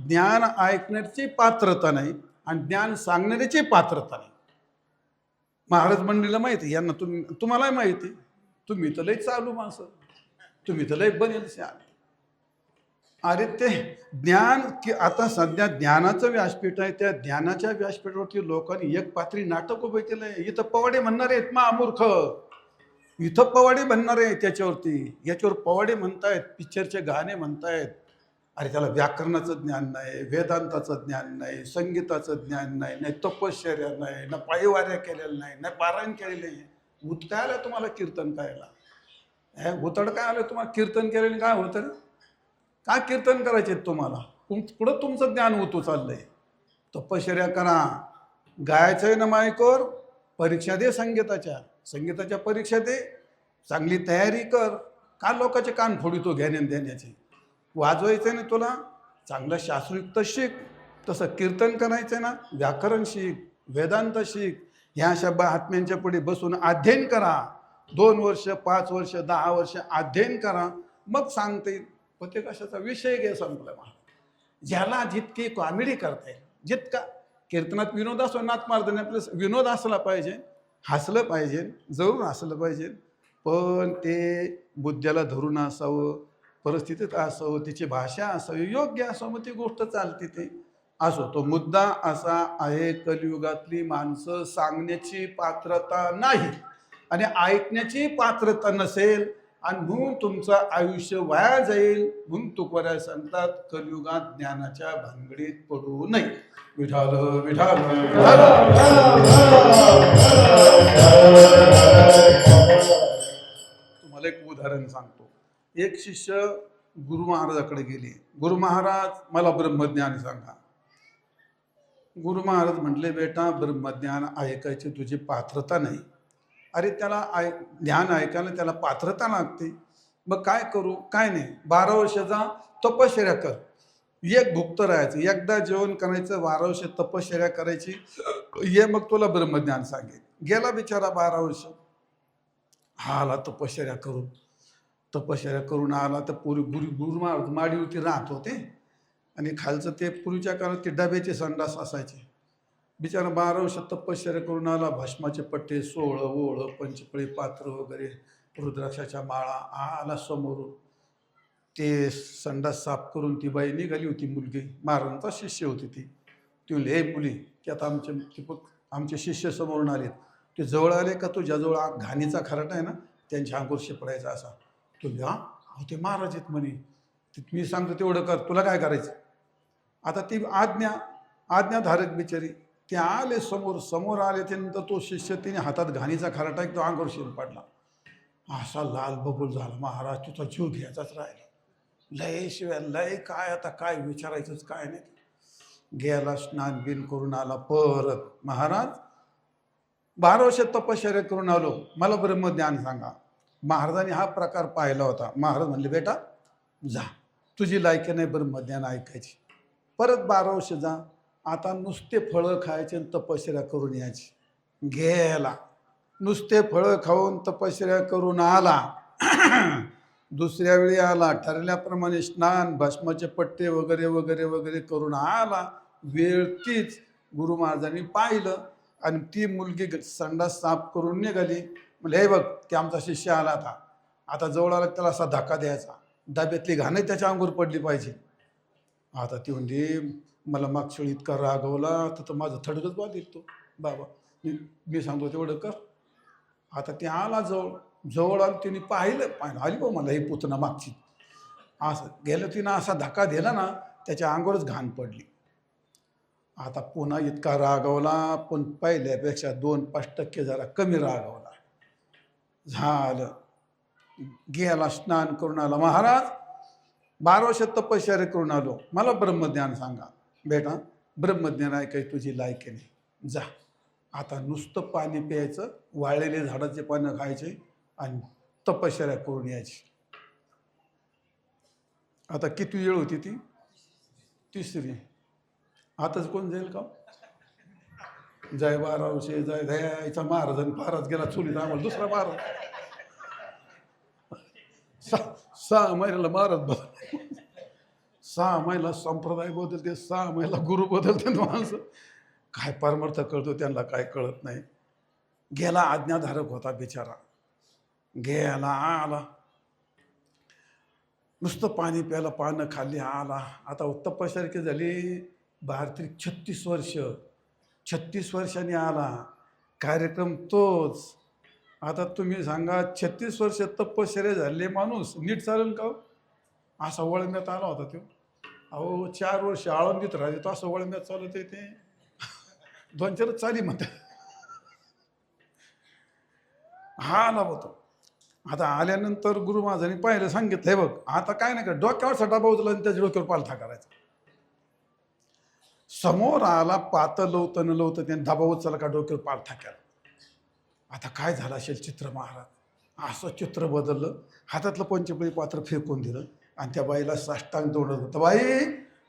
ज्ञान ऐकण्याची पात्रता नाही आणि ज्ञान सांगण्याची पात्रता नाही. महाराज मंडळीला माहिती, यांना तुम्हालाही माहिती. तुम्ही तर लय चालू माणसं, तुम्ही तर लय बनेल शहाणे. अरे ते ज्ञान की आता सध्या ज्ञानाचं व्यासपीठ आहे. त्या ज्ञानाच्या व्यासपीठावरती लोकांनी एक पात्री नाटक उभं केलंय. इथं पवाडे म्हणणार आहेत महामूर्ख, इथं पवाडे म्हणणार आहे त्याच्यावरती. याच्यावर पवाडे म्हणतायत, पिक्चरचे गाणे म्हणतायत. अरे त्याला व्याकरणाचं ज्ञान नाही, वेदांताचं ज्ञान नाही, संगीताचं ज्ञान नाही, नाही तपश्चर्या नाही, ना पायवाऱ्या केलेल्या नाही, ना पारायण केलेले नाही. भूत काय आलं तुम्हाला कीर्तन करायला? भूतड काय आलं तुम्हाला कीर्तन केलेलं? काय होतं? काय कीर्तन करायचे तुम्हाला? पुढं तुमचं ज्ञान होतो चाललंय. तपश्चर्या करा, गायचं आहे ना मायकोर, परीक्षा दे संगीताच्या परीक्षा दे, चांगली तयारी कर. का लोकांचे कान फोडितो घेण्या देण्याचे? वाजवायचं आहे ना तुला, चांगलं शास्त्रयुक्त शिक. तसं कीर्तन करायचं ना, व्याकरण शिक, वेदांत शिक. ह्या अशा आत्म्यांच्या पुढे बसून अध्ययन करा. 2 वर्ष 5 वर्ष 10 वर्ष अध्ययन करा, मग सांगते. पण ते कशाचा विषय घे संपला. ज्याला जितकी कॉमेडी करता येईल, जितका कीर्तनात विनोद असो, नाथ मार्दने आपलं विनोद असला पाहिजे, हसलं पाहिजे, जरूर हसलं पाहिजे, पण ते बुद्ध्याला धरून असावं, परिस्थितीत असो, तिची भाषा असावी, योग्य असो, मग ती गोष्ट चालते ते असो. तो मुद्दा असा आहे, कलियुगातली माणसं सांगण्याची पात्रता नाही आणि ऐकण्याची पात्रता नसेल आणि म्हणून तुमचं आयुष्य वाया जाईल. म्हणून तुकोबराय सांगतात, कलियुगात ज्ञानाच्या भानगडीत पडू नये. विठाल विठाल तुम्हाला एक उदाहरण सांगतो. एक शिष्य गुरु महाराजाकडे गेले. गुरु महाराज, मला ब्रह्मज्ञान सांगा. गुरु महाराज म्हटले, बेटा ब्रह्मज्ञान ऐकायची तुझी पात्रता नाही. अरे त्याला ज्ञान ऐकायला त्याला पात्रता लागते. मग काय करू? काय नाही, 12 वर्षाचा तपश्चर्या कर. एक भुक्त राहायचं, एकदा जेवण करायचं, 12 वर्ष तपश्चर्या करायची, ये मग तुला ब्रह्मज्ञान सांगेल. गेला बिचारा 12 वर्ष. हा आला तपश्चर्या करून आला तर गुरु महाराज माडीवरती राहत होते आणि खालचं ते पूर्वीच्या काळात ते डब्याचे संडास असायचे. बिचारा 12 वर्ष तपश्चर्या करून आला. भस्माचे पट्टे, सोळ ओळ, पंचपळी पात्र वगैरे, रुद्राक्षाच्या माळा, आला समोरून. ते संडास साफ करून ती बाई निघाली होती, मुलगी, महाराजांचा शिष्य होती ती. म्हणली, हे मुली, की आता आमचे शिष्य समोरून आले. ते जवळ आले का तुझ्याजवळ घाणीचा खराटा आहे ना, त्यांच्या अंगावर शिपडायचा असा. तुम्ही हा ते महाराज आहेत म्हणे. मी सांगतो तेवढं कर, तुला काय करायचं. आता ती आज्ञाधारक बिचारी. ते आले समोर आले. त्यानंतर तो शिष्य, तिने हातात घाणीचा खराटा एक तो अंगावर शिरून पाडला. असा लाल बबूल झाला. महाराज तुझा जीव घ्यायचाच राहिला. लय शिवाय लय, काय आता काय विचारायचंच काय नाही. गेला, स्नान बिन करून आला परत. महाराज 12 वर्ष तपश्चर्या करून आलो, मला ब्रह्मज्ञान सांगा. महाराजांनी हा प्रकार पाहिला होता. महाराज म्हणले, बेटा जा, तुझी लायकी नाही ब्रह्मज्ञान ऐकायची. परत 12 वर्ष जा. आता नुसते फळं खायचे आणि तपश्चर्या करून यायची. गेला, नुसते फळं खाऊन तपश्चर्या करून आला. दुसऱ्या वेळी आला, ठरल्याप्रमाणे स्नान, भस्माचे पट्टे वगैरे वगैरे वगैरे करून आला. वेळ तीच. गुरु महाराजांनी पाहिलं आणि ती मुलगी संडास साफ करून निघाली. म्हणजे हे बघ, ते आमचा शिष्य आला आता जवळ आला, त्याला असा धक्का द्यायचा, डब्यातली घाणे त्याच्या अंगावर पडली पाहिजे. आता ती म्हणजे मला मागच्या वेळी इतका रागवला तर माझं थडगच बांध तो बाबा. मी सांगतो तेवढं कर. आता ते आला जवळ आलं, तिने पाहिलं आली बा मला ही पुतना मागची. असं गेलं, तिनं असा धक्का दिला ना, त्याच्या अंगावरच घाण पडली. आता पुन्हा इतका रागवला, पण पहिल्यापेक्षा 2-5% जरा कमी रागवला. झालं, गेला, स्नान करून आला. महाराज 12 वर्ष तपश्चर्या करून आलो, मला ब्रह्मज्ञान सांगा. बेटा ब्रह्मज्ञान ऐकायची तुझी लायकी नाही, जा. आता नुसतं पाणी प्यायचं, वाळलेले झाडाचे पानं खायचे आणि तपश्चर्या करून यायची. आता किती वेळ होती ती? 3री. आताच कोण जाईल का? जय 12 वर्षे जय दयाचा महाराज फारच गेला चुलीत, आम्हाला दुसरा महाराज. 6 महिन्याला महाराज बदल, 6 महिन्याला संप्रदाय बदलते, 6 महिन्याला गुरु बदलते. माणसं काय परमार्थ कळतो त्यांना काय कळत नाही. गेला, आज्ञाधारक होता बिचारा. गेला, आला, नुसतं पाणी प्यायला, पानं खाल्ली, आला. आता तपश्चर्या झाली 36 वर्ष. 36 वर्षांनी आला, कार्यक्रम तोच. आता तुम्ही सांगा, 36 वर्ष तपश्चर्या झाले माणूस नीट चालेल का? असा वळंब्यात आला होता तो. अहो 4 वर्ष आळंदीत राहिले तो, असं वळंब्यात चालत येते. 2-4 चाली म्हणतात. हा आला होतो. आता आल्यानंतर गुरु महाराजांनी पाहिलं, सांगितलं, हे बघ आता काय नाही का, डोक्यावर डबा उचला आणि त्याच्या डोक्यावर पालथा करायचा. समोर आला, पातं लवतं न लवतं त्याने डबा उचलला का डोक्यावर पालथा केला. आता काय झालं असेल चित्र महाराज. असं चित्र बदललं, हातातलं पंचपळी पात्र फेकून दिलं आणि त्या बाईला साष्टांग तोडत होतं. बाई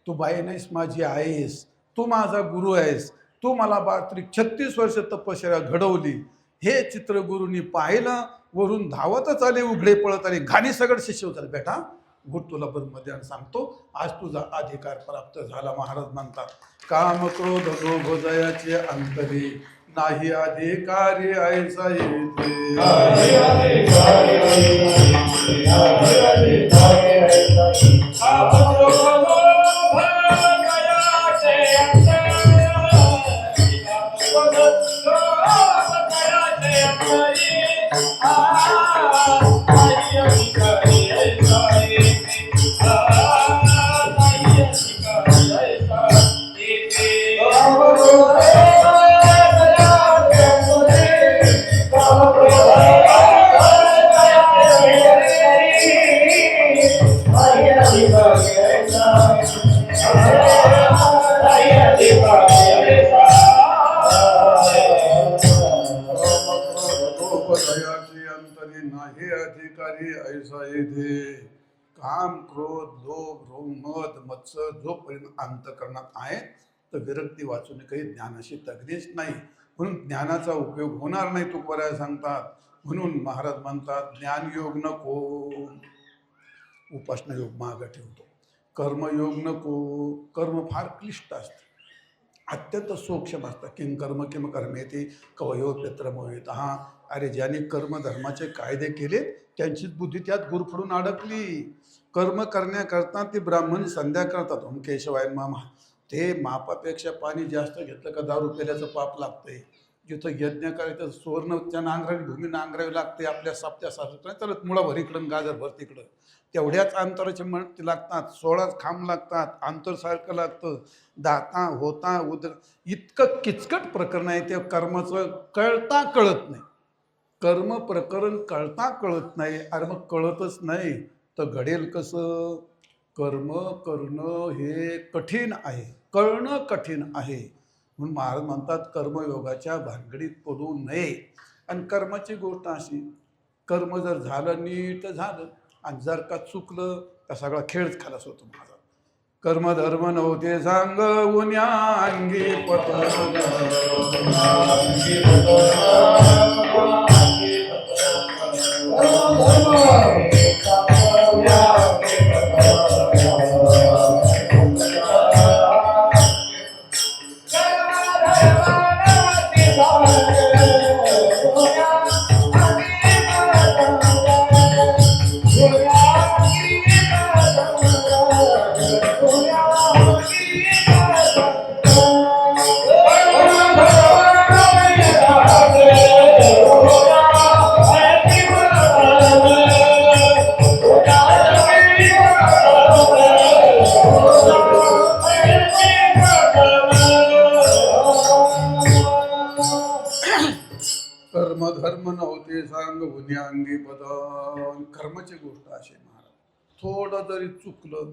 तू बाई नाहीस, माझी आहेस, तू माझा गुरु आहेस, तू मला 36 वर्ष तपश्चर्या घडवली. हे चित्र गुरुनी पाहिलं, वरून धावतच आले, उघडे पळत आले, घाणी सगळं शिष्य होतात. बेटा गुरु तुला ब्रह्मज्ञान सांगतो, आज तुझा अधिकार प्राप्त झाला. महाराज म्हणतात, काम क्रोध लोभ जयाचे अंतरी, नाही अधिकारी ऐसा येते. ठिकाणी ऐसा येथे काम क्रोध लोभ मद मत्सर जोपर्यंत अंतकरणात आहे तर विरक्ती वाचून काही ज्ञानाशी तगदेच नाही, म्हणून ज्ञानाचा उपयोग होणार नाही तुकोबाराय सांगतात. म्हणून महाराज म्हणतात ज्ञानयोग नको, उपासना योग मागं ठेवतो, कर्मयोग नको. कर्म फार क्लिष्ट असतं, अत्यंत सूक्ष्म असतं. किम कर्म किम कर्मेती कवयो पित्रमोहित. हा अरे ज्याने कर्मधर्माचे कायदे केले त्यांचीच बुद्धी त्यात गुरफडून अडकली. कर्म करण्याकरता ते ब्राह्मण संध्या करतात. ओम केशवाय मामा, ते मापापेक्षा पाणी जास्त घेतलं का दारू पेल्याचं पाप लागतंय. जिथं यज्ञ करायचं सुवर्णच्या नांगरावी भूमी नांगरावी लागते, आपल्या सापत्या सासत नाही तर मुळाभर इकडं गाजरभर तिकडं. तेवढ्याच अंतराचे ते लागतात, 16 खांब लागतात, अंतर सारखं लागतं, दाता होता उदर. इतकं किचकट प्रकरण आहे ते कर्माचं, कळता कळत नाही. कर्म प्रकरण कळता कळत नाही. अरे मग कळतच नाही तर घडेल कसं? कर्म करणं हे कठीण आहे, कळणं कठीण आहे. म्हणून महाराज म्हणतात कर्मयोगाच्या भानगडीत पडू नये. आणि कर्माची गोष्ट अशी, कर्म जर झालं नीट झालं आणि जर का चुकलं तर सगळा खेळच खालास होतो माझा. कर्मधर्म नव्हते सांग उन्या अंगी पत, कर्मधर्म नव्हते सांग उन्या अंगी पद. कर्माची गोष्ट अशी महाराज, थोडं जरी चुकलं,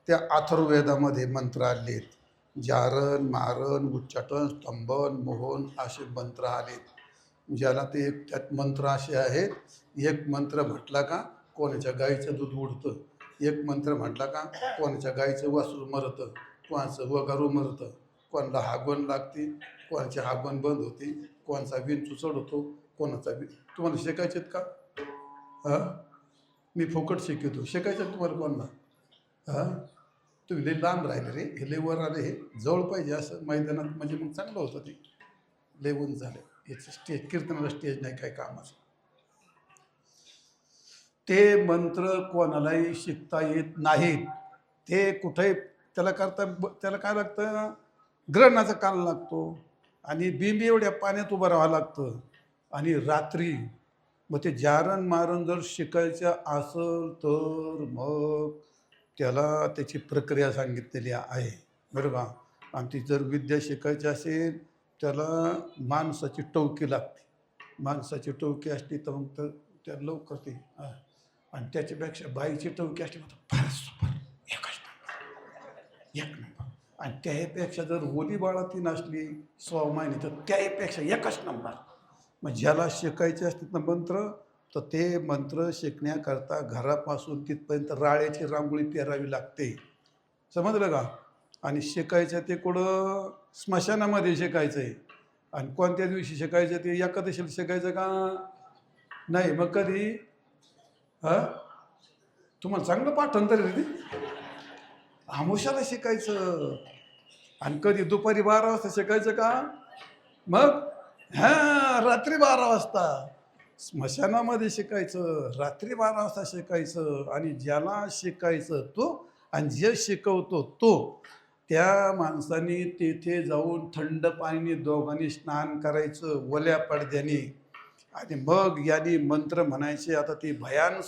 त्या अथर्ववेदामध्ये मंत्र आलेत, जारण मारण उच्चाटन स्तंभन मोहन असे मंत्र आलेत. ज्याला ते त्यात मंत्र असे आहेत, एक मंत्र म्हटला का कोणाच्या गाईचं दूध उडतं, एक मंत्र म्हटला का कोणाच्या गाईचं वासरू मरतं, कोणाचं वगारू मरतं, कोणाला हागवण लागते, कोणाची हागवण बंद होते, कोणाचा विंचू चढवतो, कोणाचा तुम्हाला शिकायचे का? हां, मी फुकट शिकवतो, शिकायचं तुम्हाला कोणाला? हां, तुम्ही लई लांब राहिले रे, हे लई वर आले, हे जवळ पाहिजे असं मैदानात, म्हणजे मग चांगलं होतं. ते लई ऊन झालं, याचं स्टेज कीर्तनाला स्टेज नाही काय कामाचं. ते मंत्र कोणालाही शिकता येत नाहीत. ते कुठेही त्याला काय लागतं, ग्रहणाचा काल लागतो आणि बिंबी एवढ्या पाण्यात उभं राहावं लागतं. आणि रात्री मग ते जारण मारण जर शिकायचं असेल तर मग त्याला त्याची प्रक्रिया सांगितलेली आहे, बरं का. आणि ती जर विद्या शिकायची असेल त्याला माणसाची टवकी लागते. माणसाची टवकी असली तर मग तर त्या लवकर ते आणि त्याच्यापेक्षा बाईची टवकी असली मग फारच सुपर, एकच नंबर, एक नंबर. आणि त्यापेक्षा जर ओली बाळाती नसली 6 महिने तर त्यापेक्षा एकच नंबर. मग ज्याला शिकायचे असतात ना मंत्र, तर ते मंत्र शिकण्याकरता घरापासून तिथपर्यंत राळ्याची रांगोळी पेरावी लागते, समजलं का. आणि शिकायचं ते कुठं स्मशानामध्ये शिकायचं आहे. आणि कोणत्या दिवशी शिकायचं ते एकादशीला शिकायचं का नाही, मग कधी? हां, तुम्हाला चांगलं पाठांतर आहे ते. आमुष्याला शिकायचं. आणि कधी दुपारी 12 वाजता शिकायचं का? मग हां, रात्री 12 वाजता स्मशानामध्ये शिकायचं, रात्री 12 वाजता शिकायचं. आणि ज्याला शिकायचं तो आणि जे शिकवतो तो, त्या माणसाने तेथे जाऊन थंड पाण्याने दोघांनी स्नान करायचं ओल्या पडद्याने. आणि मग यांनी मंत्र म्हणायचे. आता ती भयान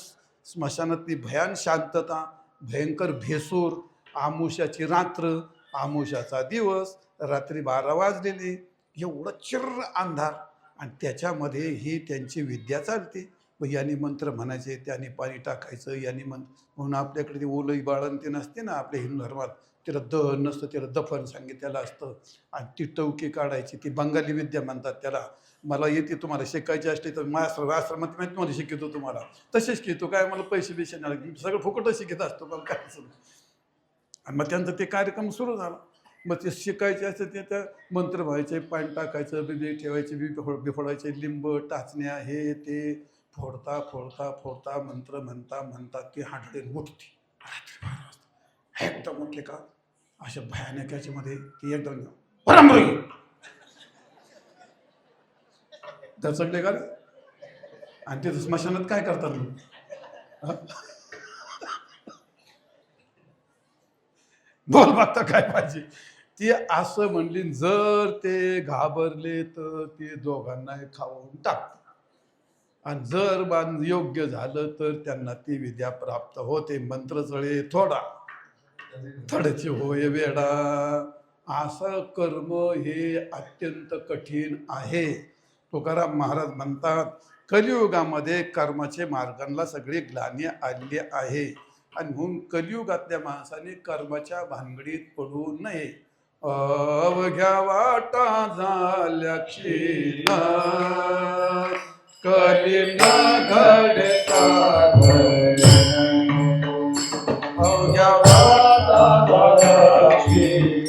स्मशानातली भयान शांतता, भयंकर भेसूर, आमुष्याची रात्र, आमुष्याचा दिवस, रात्री 12 वाजलेले, एवढं चिर्र अंधार. आणि त्याच्यामध्ये ही त्यांची विद्या चालते. मग यांनी मंत्र म्हणायचे, त्याने पाणी टाकायचं, यांनी म्हणून आपल्याकडे ते ओलई बाळण ते नसते ना आपल्या हिंदू धर्मात, त्याला दहन नसतं, त्याला दफन सांगितलेलं असतं. आणि ती टवकी काढायची, ती बंगाली विद्या म्हणतात त्याला. मला येते तुम्हाला शिकायची असते तर माझ्या आश्रमात मी तुम्हाला शिकवतो तुम्हाला, तसेच शिकतो, काय मला पैसे बिशे नाही लागले, सगळं फुकटच शिकत असतो मला काय असं. आणि मग त्यांचा ते कार्यक्रम सुरू झाला. मग ते शिकायचे असते ते त्या मंत्र व्हायचे, पाणी टाकायचं, बिबी ठेवायचे, बिफोडायचे, लिंब टाचण्या, हे ते फोडता फोडता फोडता मंत्र म्हणता म्हणता ती हाडले उठते रात्री 12 वाजता. एकदम उठले का अशा भयानक याच्यामध्ये ती एकदम परमृगी दचकले का रे? आणि ते स्मशानात काय करतात मग? बोल बघता काय पाहिजे. ती असं म्हणली, जर ते घाबरले तर ते दोघांना खाऊन टाकते, आणि जर योग्य झालं तर त्यांना ती विद्या प्राप्त होते. मंत्र चळे थोडा थडचे होय वेडा. असं कर्म हे अत्यंत कठीण आहे. तुकाराम महाराज म्हणतात, कलियुगामध्ये कर्माचे मार्गांना सगळी ग्लानी आलेली आहे, आणि म्हणून कलियुगातल्या माणसाने कर्माच्या भानगडीत पडू नये. अवघ्या वाटा झाल्या क्षीण, कलिन घडे साधन. अवघ्या वाटा झाल्या क्षीण,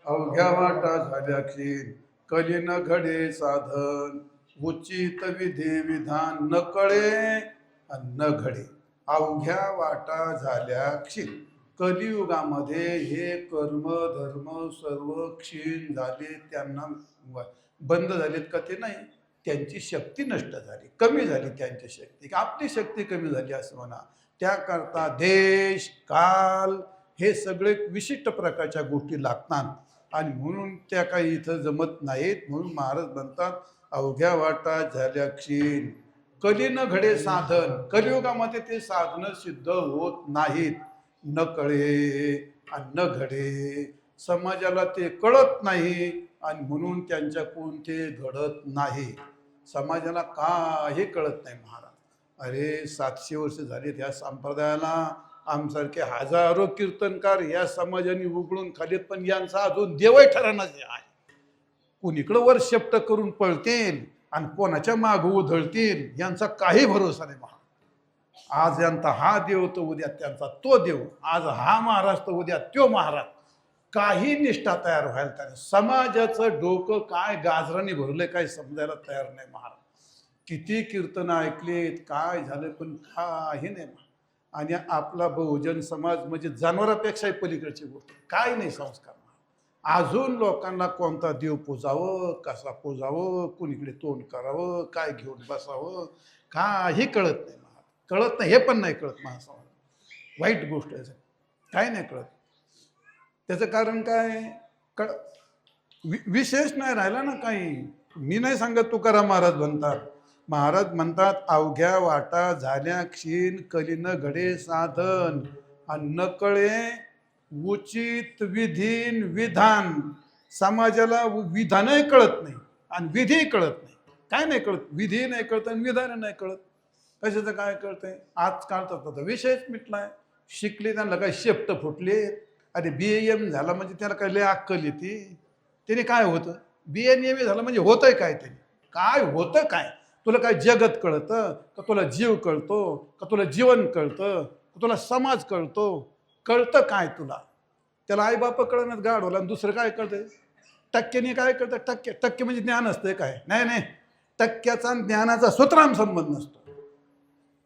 अवघ्या वाटा झाल्या क्षीण, कलिन घडे साधन. उचित विधी विधान न कळे न घडे. अवघ्या वाटा झाल्या क्षीण, कलियुगामध्ये हे कर्म धर्म सर्व क्षीण झाले, त्यांना बंद झालेत का ते नाही, त्यांची शक्ती नष्ट झाली, कमी झाली त्यांची शक्ती, आपली शक्ती कमी झाली असं म्हणा. त्याकरता देश काल हे सगळे विशिष्ट प्रकारच्या गोष्टी लागतात, आणि म्हणून त्या काही इथं जमत नाहीत. म्हणून महाराज म्हणतात, अवघ्या वाटा झाल्या क्षीण, कलीन घडे साधन. कलियुगामध्ये ते साधनं सिद्ध होत नाहीत. न कळे आणि न घडे, समाजाला ते कळत नाही, आणि म्हणून त्यांच्याकडून ते घडत नाही. समाजाला काही कळत नाही. महाराज अरे 700 वर्ष झाली त्या संप्रदायाला, आमसारखे हजारो कीर्तनकार या समाजाने उघडून खालीत, पण यांचा अजून देवही ठरणाच आहे. कुणीकडं वर शेपट करून पळतील आणि कोणाच्या माग उधळतील, यांचा काही भरोसा नाही. महाराज आज यांचा हा देव तर उद्या त्यांचा तो देव, आज हा महाराज तर उद्या तो महाराज. काही निष्ठा तयार व्हायला तयार. समाजाचं डोकं काय गाजराने भरलंय काय समजायला तयार नाही. महाराज किती कीर्तन ऐकलेत, काय झालं, पण काही नाही. आणि आपला बहुजन समाज म्हणजे जनावरापेक्षाही पलीकडची गोष्ट, काय नाही संस्कार. अजून लोकांना कोणता देव पूजावं, कसा पूजावं, कुणीकडे तोंड करावं, काय घेऊन बसावं, काही कळत नाही. कळत नाही, हे पण नाही कळत महासमाज. वाईट गोष्ट आहे, काय नाही कळत. त्याचं कारण काय, विशेष नाही राहिला ना काही. मी नाही सांगत तुकाराम महाराज म्हणतात, महाराज म्हणतात, अवघ्या वाटा झाल्या क्षीण, कलीन घडे साधन, आणि न कळे उचित विधीन विधान. समाजाला विधानही कळत नाही आणि विधी कळत नाही. काय नाही कळत, विधी नाही कळत आणि विधान नाही कळत. कशाचं काय कळतंय? आजकाल तर विषयच मिटलाय. शिकले त्यांना काय शेपट फुटले. अरे BAM झाला म्हणजे त्याला काय लय अक्कल येते. त्याने काय होतं? BAME झालं म्हणजे होतंय काय? त्याने काय होतं काय? तुला काय जगत कळतं का? तुला जीव कळतो का? तुला जीवन कळतं का? तुला समाज कळतो? कळतं काय तुला? त्याला आईबाप कळणार गाढवला. आणि दुसरं काय कळतंय? टक्क्याने काय कळतं? टक्के म्हणजे ज्ञान असतंय काय? नाही, टक्क्याचा ज्ञानाचा सुतराम संबंध नसतो.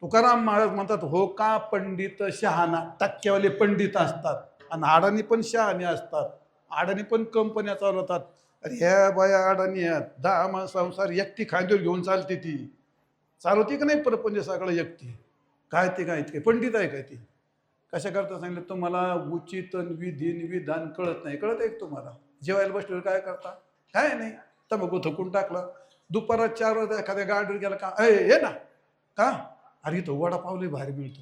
तुकाराम महाराज म्हणतात, हो का पंडित शहाणा. टक्क्यावाले पंडित असतात आणि अडाणी पण शहाणे असतात. अडाणी पण कंपन्या चालवतात. अरे ह्या बाया अडाणी आहेत. 10 संसार एकटी खांद्यावर घेऊन चालते. ती चालवती का नाही प्रपंच सगळं एकटी? काय ते काय इतके पंडित आहे काय? ती कशा करता सांगितलं तुम्हाला? उचित विधी विधान कळत नाही. कळत आहे तुम्हाला? जेवायला बसल्यावर काय करता? काय नाही, तंबाखू थकून टाकला. दुपारात 4 वाजता एखाद्या गाडीवर गेला का, ये ना का? अरे इथं वडापावले भारी मिळतो.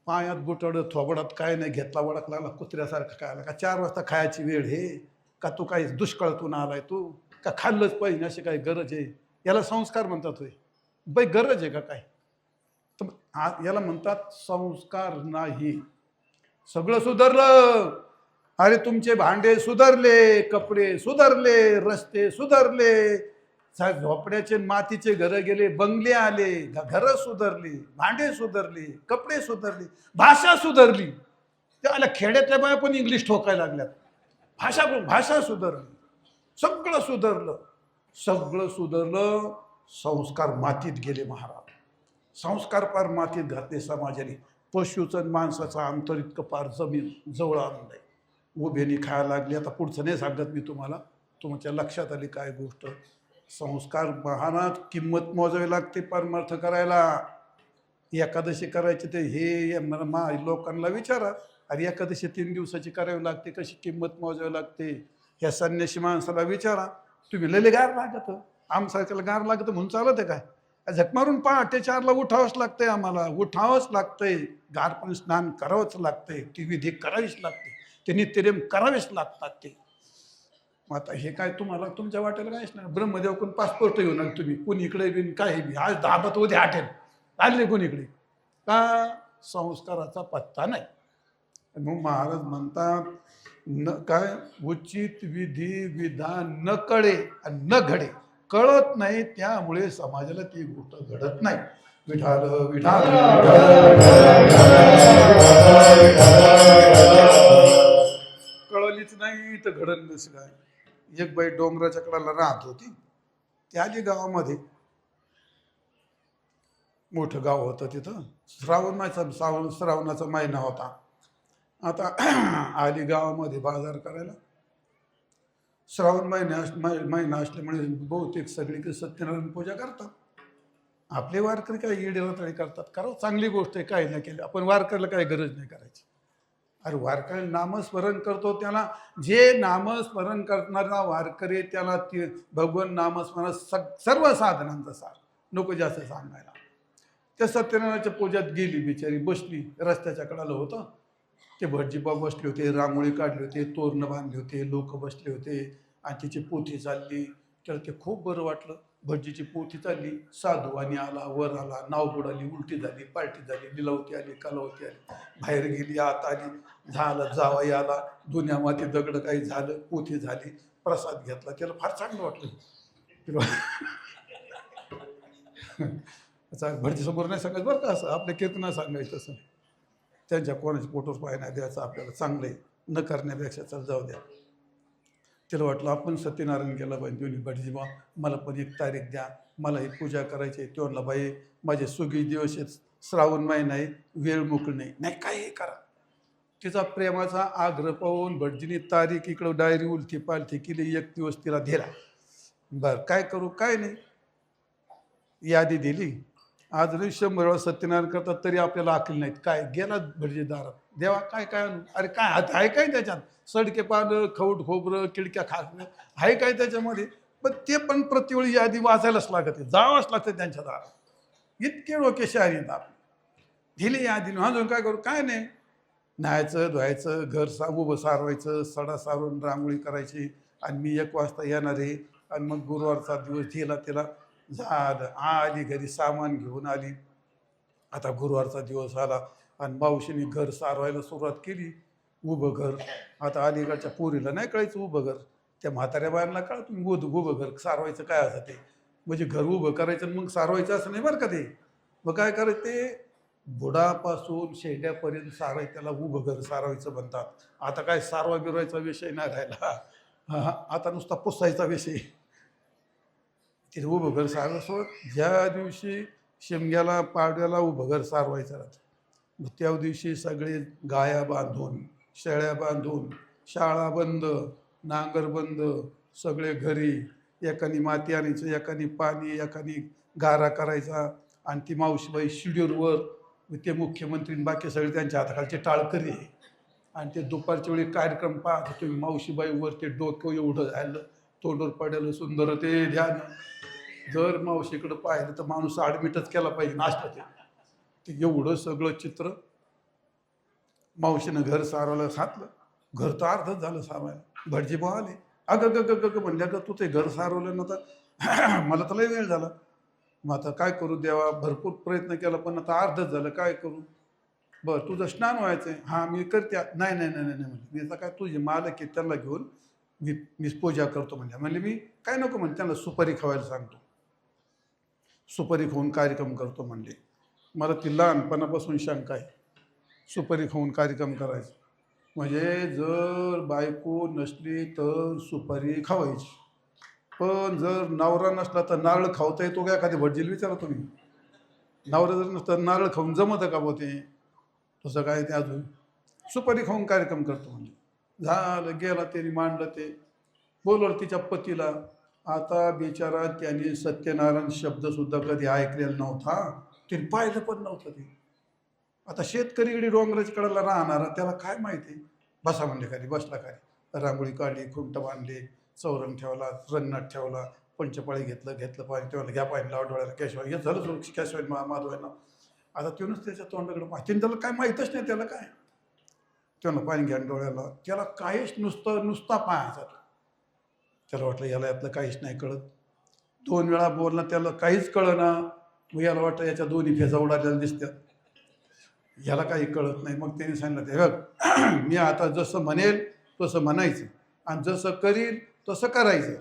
पायात बुटड थोबडात काय नाही, घेतला वडाक लागला कुत्र्यासारखं. काय का 4 वाजता खायची वेळ हे का? तू काही दुष्काळातून आलाय तू का? खाल्लंच पाहिजे अशी काही गरज आहे? याला संस्कार म्हणतात होय? बाई गरज आहे का काय? तर याला म्हणतात संस्कार नाही. सगळं सुधारलं. अरे तुमचे भांडे सुधारले, कपडे सुधारले, रस्ते सुधारले, झोपड्याचे मातीचे घरं गेले, बंगले आले, घरं सुधारली, भांडे सुधारली, कपडे सुधारली, भाषा सुधारली. त्याला खेड्यातल्या बाया पण इंग्लिश ठोकायला लागल्यात. भाषा सुधारली. सगळं सुधारलं. सगळं सुधारलं. संस्कार मातीत गेले महाराज. संस्कार पार मातीत घातले समाजाने. पशुचं आणि माणसाचं अंतर इतकं पार जमीन जवळ आणलंय. उभेनी खायला लागली. आता पुढचं नाही सांगत मी तुम्हाला, तुमच्या लक्षात आली काय गोष्ट. संस्कार महाराज किंमत मोजावी लागते परमार्थ करायला. एकादशी करायची ते हे लोकांना विचारा. अरे एकादशी 3 दिवसाची करावी लागते, कशी किंमत मोजावी लागते? ह्या संन्यासी माणसाला विचारा. तुम्ही लय गार लागत, आमसारख्याला गार लागतं म्हणून चालत आहे काय? झक मारून पहाटे 4ला उठावंच लागतंय. आम्हाला उठावंच लागतंय. गारपण स्नान करावंच लागतंय. ती विधी करावीच लागते. ते नित्यनेम करावेच लागतात ते. मग आता हे काय तुम्हाला तुमच्या वाटेला काहीच नाही. ब्रह्मदेवकडून पासपोर्ट घेऊन आले तुम्ही, कुणीकडे बिन काही बी. आज 10 उद्या 8 आले कुणीकडे का? संस्काराचा पत्ता नाही. मग महाराज म्हणतात न काय? उचित विधी विधान न कळे आणि न घडे. कळत नाही त्यामुळे समाजाला ती गोष्ट घडत नाही. विठाल विठाल कळलीच नाही तर घडल नस काय. एक बाई डोंगराच्या कडाला राहत होती. ती आली गावामध्ये. मोठं गाव होतं तिथं. श्रावणाचा महिना होता. आता आली गावामध्ये बाजार करायला. श्रावण महिना असल्यामुळे बहुतेक सगळीकडे सत्यनारायण पूजा करतात. आपले वारकरी काय येडेला तरी करतात. कारण चांगली गोष्ट आहे, काही नाही केली. आपण वारकऱ्याला काही गरज नाही करायची. अरे वारकरी नामस्मरण करतो, त्याला जे नामस्मरण करणारा वारकरी त्याला ते भगवान नामस्मरण सर्व साधनांचा सार. नको जास्त सांगायला. त्या सत्यनारायणाच्या पूजात गेली बिचारी, बसली. रस्त्याच्या कडाला होतं. ते भटजीबा बसले होते, रांगोळी काढले होते, तोरण बांधले होते, लोक बसले होते आणि तिची पोथी चालली. त्याला ते खूप बरं वाटलं. भटजीची पोथी चालली. साधू आणि आला, वर आला, नाव बुडाली, उलटी झाली, पालटी झाली, लिलावती आली, कलावती आली, बाहेर गेली, आत आली, झालं, जावाई आला, दुनिया माती दगड काही झालं, पोथी झाली, प्रसाद घेतला. त्याला फार चांगलं वाटलं. भटजीसमोर नाही सांगायचं बरं का, असं आपल्या कीर्तना सांगायचं. असं त्यांच्या कोणाच्या फोटोज पाहायला द्यायचं आपल्याला. चांगलं आहे, न करण्यापेक्षा चल जाऊ द्या. तिला वाटलं आपण सत्यनारायण केलं पाहिजे. दोन्ही भटजीबा मला पण 1 तारीख द्या, मला ही पूजा करायची आहे. तो म्हणला बाई माझे सुगी दिवस आहेत, श्रावण महिना आहे, वेळ मोकळी नाही. नाही काही करा. तिचा प्रेमाचा आग्रह पाहून भटजीने तारीख इकडं डायरी उलटी पालथी केली. 1 दिवस तिला दिला. बरं काय करू, काय नाही, यादी दिली. आज 100 वेळा सत्यनारायण करतात तरी आपल्याला अकल नाहीत. काय गेला भटजी दारात, देवा काय काय आणू? अरे काय आहे काय त्याच्यात? सडके पानं, खवट खोबरं, किडक्या खाकणं आहे काय त्याच्यामध्ये? पण ते पण प्रतिवेळी यादी वाचायलाच लागते, जावंच लागतं त्यांच्या दारात. इतके डोके शहारी येतात. दिली यादी, अजून काय करू? काय नाही, न्यायचं धुवायचं, घर उभं सारवायचं, सडा सारून रांगोळी करायची, आणि मी 1 वाजता येणार आहे. आणि मग गुरुवारचा दिवस दिला तिला, झालं. आली घरी, सामान घेऊन आली. आता गुरुवारचा दिवस आला आणि मावशीने घर सारवायला सुरुवात केली, उभं घर. आता अलीकडच्या पोरीला नाही कळायचं उभं घर, त्या म्हाताऱ्या बायांना कळतं उभं घर सारवायचं काय असं ते. म्हणजे घर उभं करायचं आणि मग सारवायचं असं नाही बरं का ते. मग काय करायचं, ते बुडापासून शेंड्यापर्यंत सारायचं, त्याला उभं घर सारवायचं म्हणतात. आता काय सारवा बिरवायचा विषय नाही राहिला, आता नुसता पुसायचा विषय. ते उभं घर सारवं. ज्या दिवशी शिमग्याला पाडव्याला उभं घर सारवायचं राहतं, मग त्या दिवशी सगळे गाया बांधून, शेळ्या बांधून, शाळा बंद, नांगर बंद, सगळे घरी. एकाने माती आणायचं, एकाने पाणी, एकाने गारा करायचा. आणि ती मावशीबाई शिडीवर, ते मुख्यमंत्री बाकी सगळे त्यांच्या हाताखालचे टाळकरी. आणि ते दुपारच्या वेळी कार्यक्रम पाहत होते. मावशीबाईवर ते डोकं एवढं झालं, तोंडवर पडलं सुंदर ते ध्यान. जर मावशीकडं पाहिलं तर माणूस ॲडमिटच केला पाहिजे नाश्ता. ते एवढं सगळं चित्र. मावशीनं घर सारवलं, घातलं. घर तर अर्धच झालं सारवायला. भटजी भाऊ आले, अगं ग ग ग म्हणल्या का, तू ते घर सारवलं ना, तर मला तर लय वेळ झाला. मग आता काय करू देवा, भरपूर प्रयत्न केला पण आता अर्धच झालं, काय करू? बरं, तुझं स्नान व्हायचं आहे? हां मी करते. नाही नाही नाही नाही म्हणजे मी आता काय, तुझे मालक आहे त्यांना घेऊन मीच पूजा करतो म्हणले मी काय नको म्हणले, त्यांना सुपारी खावायला सांगतो, सुपारी खाऊन कार्यक्रम करतो म्हणले. मला ती लहानपणापासून शंका आहे, सुपारी खाऊन कार्यक्रम करायचं म्हणजे. जर बायको नसली तर सुपारी खावायची, पण जर नवरा नसला तर नारळ खावता येतो का? एखादी भटजीला विचारा तुम्ही. नवरा जर नसता नारळ खाऊन जमतं का बो ते? तसं काय ते अजून सुपारी खाऊन कार्यक्रम करतो म्हणजे. झालं, गेला त्यांनी मांडलं, ते बोलवलं तिच्या पतीला. आता बिचारा त्याने सत्यनारायण शब्दसुद्धा कधी ऐकलेला नव्हता, त्याने पाहिलं पण नव्हतं ते. आता शेतकरी डोंगराच्या कडेला राहणारा, त्याला काय माहिती. बसा म्हणले खाली, बसला खाली, रांगोळी काढली, खुंट बांधले, चौरंग ठेवला, रंगणात ठेवला, पंचपाळी घेतलं पाणी ठेवलं, घ्या पाणी लावा डोळ्याला, कॅशवाई हे झालं सुरक्षित, कॅशवाई माधवायला. आता त्यानंच त्याच्या तोंडाकडे पाहिजे, त्याला काय माहीतच नाही, त्याला काय. त्याला पाणी घ्या डोळ्याला, त्याला काहीच नुसता पाहायचा. त्याला वाटलं याला यातलं काहीच नाही कळत. 2 वेळा बोलणं, त्याला काहीच कळना. मग याला वाटलं याच्या दोन्ही फेजा उडालेल्या दिसतात, याला काही कळत नाही. मग त्यांनी सांगितलं, ते बघ, मी आता जसं म्हणेल तसं म्हणायचं आणि जसं करील तसं करायचं.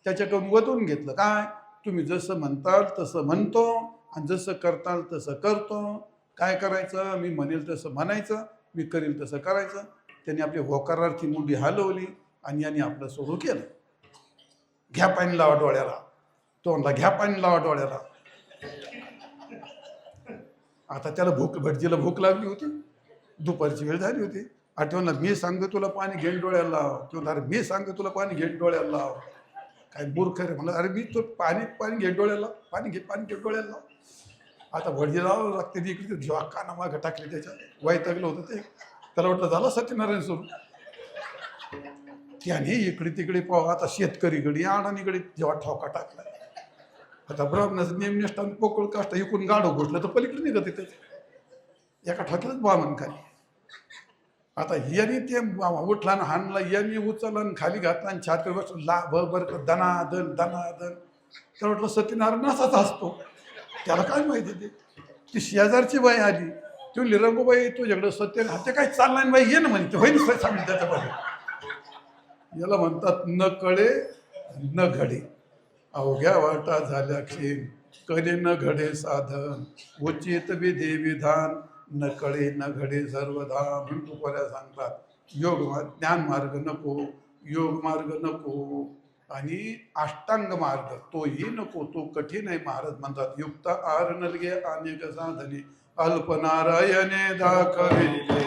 त्याच्याकडून वतून घेतलं. काय, तुम्ही जसं म्हणताल तसं म्हणतो आणि जसं करताल तसं करतो. काय करायचं, मी म्हणेल तसं म्हणायचं, मी करील तसं करायचं. त्यांनी आपली होकारार्थी मुंडी हलवली आणि यांनी आपलं सुरू केलं. घ्या पाणी लावा डोळ्याला, तोंडला घ्या पाणी लावा डोळ्याला. आता त्याला भटजीला भूक लागली होती, दुपारची वेळ झाली होती. आठवणला, मी सांगतो तुला पाणी घेऊन डोळ्याला लाव. किंवा अरे मी सांगतो तुला पाणी घेऊन डोळ्याला लाव. काय मूर्ख रे म्हणलं, अरे मी तो पाणी घे डोळ्याला, पाणी घे डोळ्याला लाव. आता भटजी लावावं लागते, इकडे जेव्हा काना मागं टाकले, त्याच्या वैतागलं होतं ते. त्याला वाटलं झालं सत्यनारायण सुरू. त्याने इकडे तिकडे पाहा. आता शेतकरीकडे अडाणीकडे जेव्हा ठोका टाकला, आता ब्राह्मणाचं नेमनिष्ठान पोकळ काष्ट इकडून गाडो घोटलं तर पलीकडे निघत येते, एका ठोक्यालाच ब्राह्मण खाली. आता यांनी ते उठला आणि हाणला, यांनी उचलला आणि खाली घातला आणि छाती बसला, ला बर दनादन दनादन. त्याला वाटलं सत्यनारायण असाच असतो, त्याला काय माहिती. ती शेजारची बाई आली, ती म्हणली, रंगूबाई तुझ्याकडं सत्यनारायण ते काय चालणार नाही बाई, ये ना म्हणते. होईल सांगितलं त्याच्यामध्ये. याला म्हणतात न कळे न घडे, अवघ्या वाटा झाल्या क्षीण, कळे न घडे साधन, उचित विधी विधान, न कळे न घडे सर्वधा. म्हणून तुकोऱ्या सांगतात, ज्ञान मार्ग नको, योग मार्ग नको आणि अष्टांग मार्ग तोही नको, तो कठीण आहे. महाराज म्हणतात, युक्त आर नलगे अनेक साधने, अल्पनारायणे दाखविले.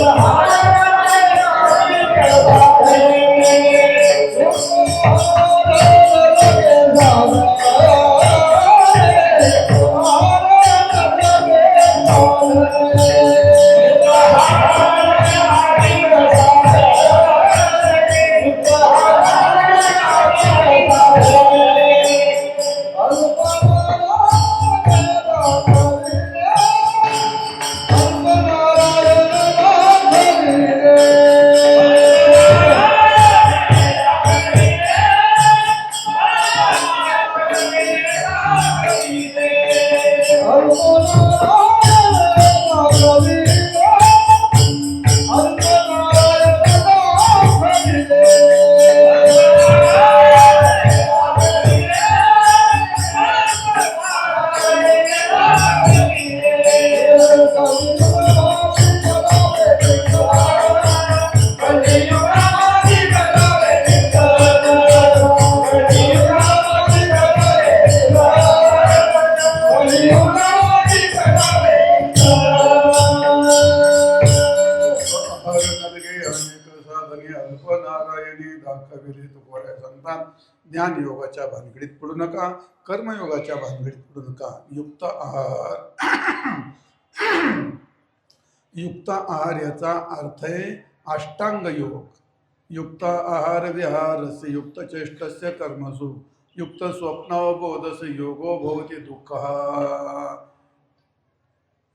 Hare ज्ञान योगाच्या भानगडीत पडू नका, कर्मयोगाच्या भानगडीत पडू नका. युक्त आहार युक्त आहार याचा अर्थ आहे अष्टांग योग. युक्त आहार विहारस्य युक्त चेष्टस्य कर्मसु युक्त स्वप्नावबोधस्य योगो भवति दुःख.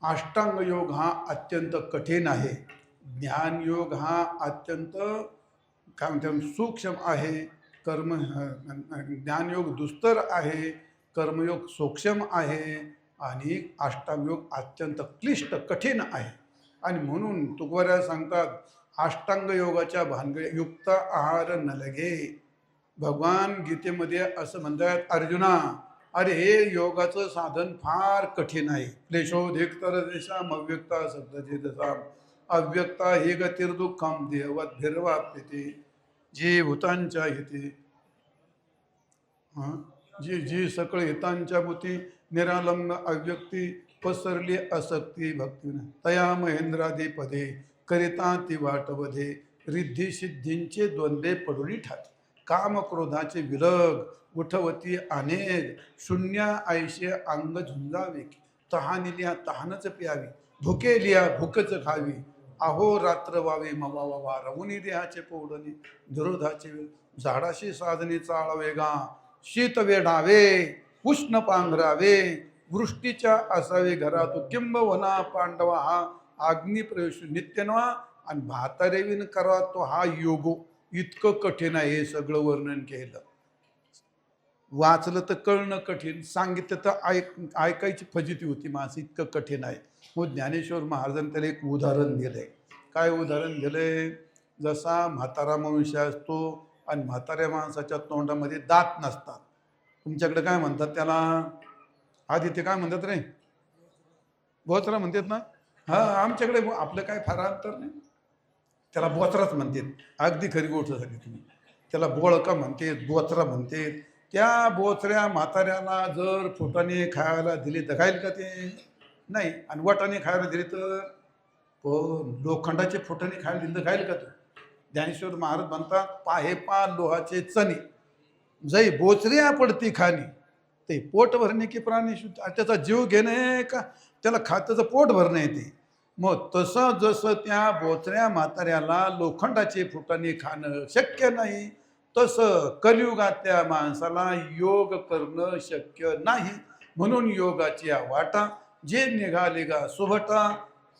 अष्टांग योग हा अत्यंत कठीण आहे. ज्ञान योग हा अत्यंत काय म्हणतात सूक्ष्म आहे. ज्ञानयोग दुस्तर आहे, कर्मयोग सूक्ष्म आहे आणि अष्टांगयोग अत्यंत क्लिष्ट कठीण आहे. आणि म्हणून तुकोबऱ्या सांगतात अष्टांग योगाच्या भानगडी युक्त आहार न लगे. भगवान गीतेमध्ये असं म्हणतात, अर्जुना अरे हे योगाचं साधन फार कठीण आहे. क्लेशोधिक तर देशाम अव्यक्ता सप्तचेतसाम अव्यक्ता हे गतिर्दुःखम देहवद्भिर्वाप्यते जे भूतांच्या हिते जी जी सकळ हितांच्या भूती निरालंब अव्यक्ती पसरली असक्ती भक्ती तया महेंद्रादी पदे करिता ती वाटवधे रिद्धी सिद्धींचे द्वंद्वे पडुनी ठात काम क्रोधाचे विरग उठवती अनेक शून्य आयशे अंग झुंजावे तहानिल्या तहानच प्यावी भुके लिया भूकच खावी अहो रात्र वावे मवा वावा रवुनी देहाचे पोडणे विरोधाचे झाडाशी साधने चाळावे गा शीत वेढावे उष्ण पांघरावे वृष्टीच्या असावे घरात किंबवना पांडवा हा अग्निप्रवेश नित्यनवा आणि भातारेविन करा तो हा योगो. इतकं कठीण आहे हे सगळं वर्णन केलं. वाचलं तर कळणं कठीण, सांगितलं तर ऐकायची फजिती होती माणसं. इतकं कठीण आहे. मग ज्ञानेश्वर महाराजांनी त्याला एक उदाहरण दिलंय. काय उदाहरण दिलंय? जसा म्हातारा मनुष्य असतो आणि म्हाताऱ्या माणसाच्या तोंडामध्ये दात नसतात. तुमच्याकडे काय म्हणतात त्याला? आधी ते काय म्हणतात रे? बोचरा म्हणतात ना? हा, आमच्याकडे आपलं काय फार अंतर नाही, त्याला बोचराच म्हणतात. अगदी खरी गोष्ट झाली तुम्ही. त्याला बोळका म्हणतात, बोचरा म्हणतात. त्या बोचऱ्या म्हाताऱ्याला जर फुटाणे खायला दिले तर खाईल का ते? नाही. आणि वाटाणे खायला दिले तर? पण लोखंडाचे फुटाणे खायला दिले तर खाईल का तो? ज्ञानेश्वर महाराज म्हणतात पाहे पा लोहाचे चणे जै बोचऱ्या पडती खाली ते पोट भरणे की प्राणी शुद्ध. त्याचा जीव घेणे का त्याला त्याचं पोट भरणे येते. मग तसं जसं त्या बोचऱ्या म्हाताऱ्याला लोखंडाचे फुटाणे खाणं शक्य नाही तसं कलियुगातल्या माणसाला योग करणं शक्य नाही. म्हणून योगाची वाटा जे निघाले गा सुभटा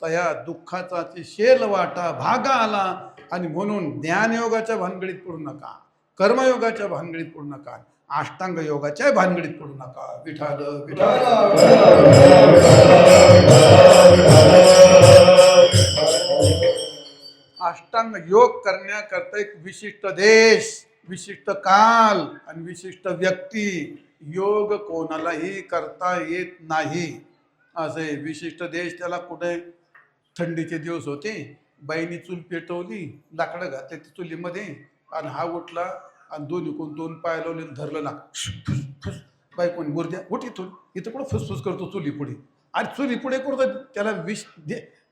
तया दुःखाचा शेल वाटा भागा आला. आणि म्हणून ज्ञानयोगाच्या भानगडीत पडू नका, कर्मयोगाच्या भानगडीत पडू नका, अष्टांग योगाच्या भानगडीत पडू नका. विठाल विठाल. अष्टांग योग करण्याकरता एक विशिष्ट देश, विशिष्ट काल आणि विशिष्ट व्यक्ती. योग कोणालाही करता येत नाही. असे विशिष्ट देश त्याला कुठे? थंडीचे दिवस होते, बाईनी चूल पेटवली, लाकडं घातले चुलीमध्ये आणि हा उठला आणि दोन पाय लावले धरलं ना फुस. बाई कोणी गुर्द्या उठ इथून. इथं कुठं फुसफुस करतो चुली पुढे? आणि चुली पुढे करतो त्याला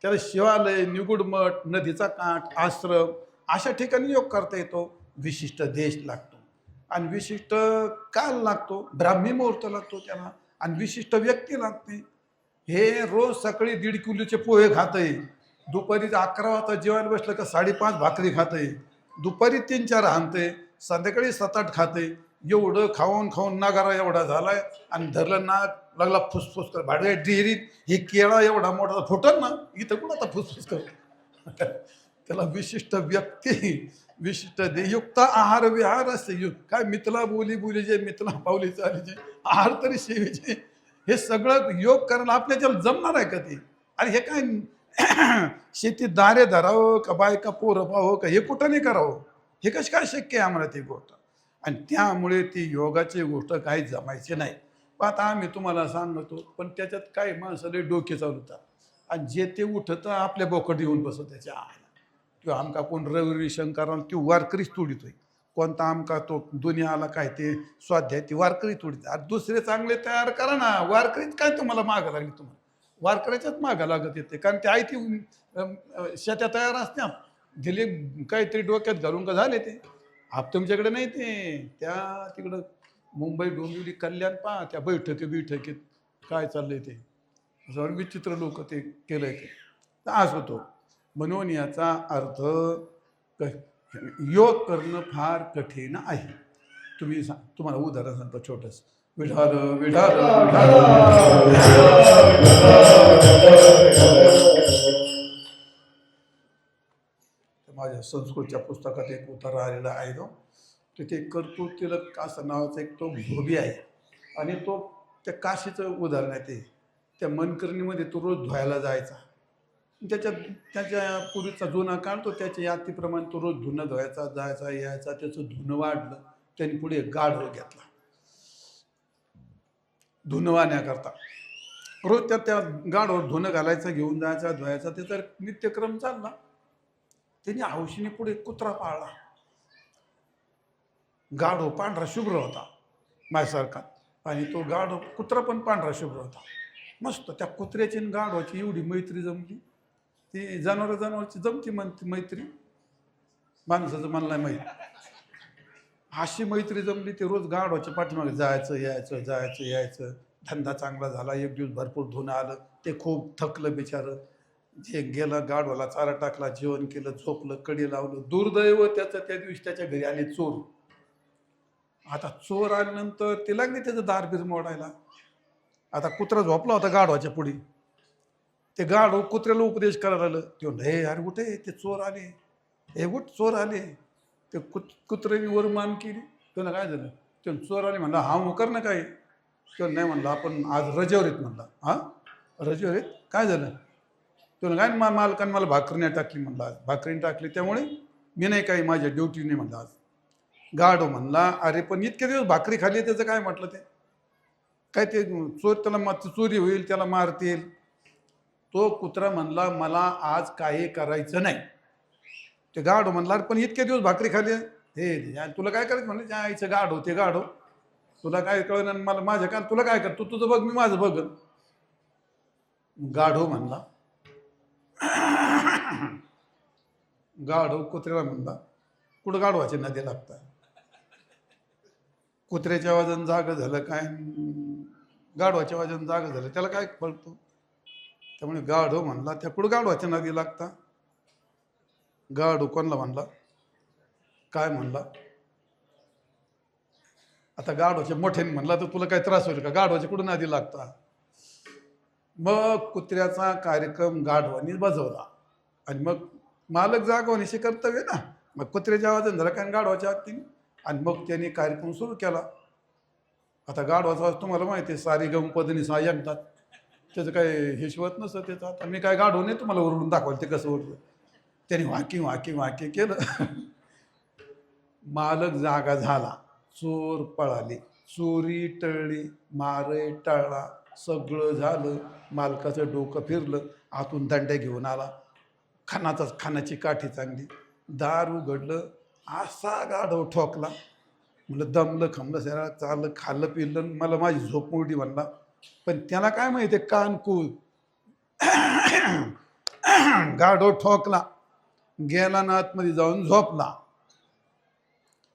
त्याला शिवालय, निगुड मठ, नदीचा काठ, आश्रम अशा ठिकाणी योग करता येतो. विशिष्ट देश लागतो आणि विशिष्ट काल लागतो, ब्राह्मी मुहूर्त लागतो त्याला, आणि विशिष्ट व्यक्ती लागते. हे रोज सकाळी 1.5 किलोचे पोहे खातंय, दुपारी 11 वाजता जेवायला बसलं का 5.5 भाकरी खातंय, दुपारी 3-4 हाणतंय, संध्याकाळी 7-8 खातंय. एवढं खाऊन खाऊन नागारा एवढा झालाय आणि धरलं नाक लागला फुसफुस कर भाडव्या डिरीत. हे केळा एवढा मोठा फुटल ना, इथं कुठं आता फुसफुस कर. त्याला विशिष्ट व्यक्ती, विशिष्ट युक्त आहार विहार असते. काय मितला बोली जे मितला पावली चालीचे आहार तरी सेवेचे. हे सगळं योग करायला आपल्याच्याला जमणार आहे का ते? अरे हे काय शेतीत दारे धरावं का बायका पोरं पाहावं का हे कुठं नाही करावं? हे कसं काय शक्य आहे आम्हाला ती गोष्ट? आणि त्यामुळे ती योगाची गोष्ट काही जमायची नाही. पण आता आम्ही तुम्हाला सांगतो, पण त्याच्यात काय माणसाला डोके चालवतात आणि जे ते उठतं आपल्या बोकड येऊन बसत त्याच्या आईला. किंवा आमका कोण रवी शंकराला ती वारकरीच तोडितोय, कोणता आमका तो दुनियाला काय ते स्वाध्याय ती वारकरी तोडित. अरे दुसरे चांगले तयार करा ना, वारकरीच काय तुम्हाला मागं लागली? तुम्हाला वारकऱ्याच्याच मागं लागत येते, कारण ते आई ती शेत्या तयार असत्या दिले काहीतरी डोक्यात घालून का झाले ते. आप तुमच्याकडे नाही ते त्या तिकडं मुंबई डोंबिवली कल्याण पहा त्या बैठकीत काय चाललंय ते असं विचित्र लोक ते केलंय ते. तर असं होतो. म्हणून याचा अर्थ योग करणं फार कठीण आहे. तुम्हाला उदाहरण सांगतो छोटंसं. विढाल विढाल माझ्या संस्कृतच्या पुस्तकात एक उतारा आलेला आहे तो. तिथे कर्पूर तिलक असं नावाचा एक तो धोबी आहे आणि तो त्या काशीचं उदाहरण आहे ते. त्या मनकर्णीमध्ये तो रोज धुवायला जायचा. त्याच्या पूर्वीचा जुना काळ तो त्याच्या यातीप्रमाणे तो रोज धुणं धुवायचा, जायचा यायचा. त्याचं धुणं वाढलं, त्यांनी पुढे एक गाढव घेतला धुणं वाहण्याकरता. रोज त्या गाढवर धुणं घालायचं, घेऊन जायचा, धुवायचा, त्याचा नित्यक्रम चालला. त्यांनी हौशीने पुढे कुत्रा पाळला. गाढव पांढरा शुभ्र होता माझ्यासारखा, आणि तो गाढव कुत्रा पण पांढरा शुभ्र होता. मस्त त्या कुत्र्याची आणि गाढवाची एवढी मैत्री जमली. ती जनावरची जमती मैत्री, माणसाचं मला नाही माहीत. अशी मैत्री जमली. ते रोज गाढवाच्या पाठीमागे जायचं यायचं. धंदा चांगला झाला. एक दिवस भरपूर धुणं आलं. ते खूप थकलं बिचारं. जे गेलं गाढवाला चारा टाकला, जेवण केलं, झोपलं, कडी लावलं. दुर्दैव त्याचं त्या दिवशी त्याच्या घरी आले चोर. आता चोर आल्यानंतर ते लागले त्याचं दारबीर मोडायला. आता कुत्रा झोपला होता गाढवाच्या पुढे. ते गाढव कुत्र्याला उपदेश करायला आलं. ते म्हणलं, हे अरे उठे, ते चोर आले, हे उठ, चोर आले. ते कुत्र्याने वर मान केली. त्याला काय झालं? ते चोर आले म्हणला, हा मुकर ना काय? तर नाही म्हणलं, आपण आज रजेवर येत. म्हणला, हा रजेवर येत? काय झालं? तुला काय मालकाने मला भाकरी नाही टाकली. म्हणला, आज भाकरीने टाकली त्यामुळे मी नाही काही, माझ्या ड्युटी नाही म्हणला आज. गाढव म्हणला, अरे पण इतके दिवस भाकरी खाल्ली, त्याचं काय म्हटलं? ते काय ते चोर, त्याला चोरी होईल, त्याला मारतील. तो कुत्रा म्हणला, मला आज काही करायचं नाही. ते गाढव म्हणला, पण इतके दिवस भाकरी खाल्ली, हे तुला काय करायचं? म्हणलं, त्या आईचं गाढव, ते गाढव, तुला काय कळलं? मला माझ्या काय, तुला काय कर, तू तुझं बघ, मी माझं बघ. गाढव म्हणला, गाढव कुत्र्याला म्हणला, कुठं गाढवाचे नदी लागतात? कुत्र्याच्या आवाजानं जागं झालं काय, गाढवाच्या आवाजानं जागं झालं, त्याला काय कळतो? त्यामुळे गाढव म्हणला, त्या कुठं गाढवाच्या नदी लागता? गाढव कोणला म्हणला? काय म्हणला? आता गाढवाच्या मोठ्याने म्हणला तर तुला काय त्रास होईल का? गाढवाच्या कुठं नदी लागता? मग कुत्र्याचा कार्यक्रम गाढवानी बजवला. आणि मग मालक जागवण्याचे कर्तव्य ना. मग कुत्र्याच्या आवाजाने झाला काय, गाढवाच्या हातीने. आणि मग त्यांनी कार्यक्रम सुरू केला. आता गाढवाचा आवाज तुम्हाला माहिती आहे, सारी गमपदनी सा ऐकतात. त्याचं काय हिशवत नसतं त्याचं. आता मी काय गाढव नाही तुम्हाला ओरडून दाखवाल ते कसं ओरडलं. त्यांनी वाकी केलं. मालक जागा झाला, चोर पळाले, चोरी टळली, मारे टळला, सगळं झालं. मालकाचं डोकं फिरलं, आतून दंड्या घेऊन आला, खानाची काठी चांगली, दार उघडलं, असा गाढव ठोकला. म्हणलं दमलं खमलं सरा, चाललं, खाल्लं पिल्लं, मला माझी झोप मोडी म्हणला. पण त्याला काय माहिती, कानकूल गाढव ठोकला, गेला ना आतमध्ये जाऊन झोपला.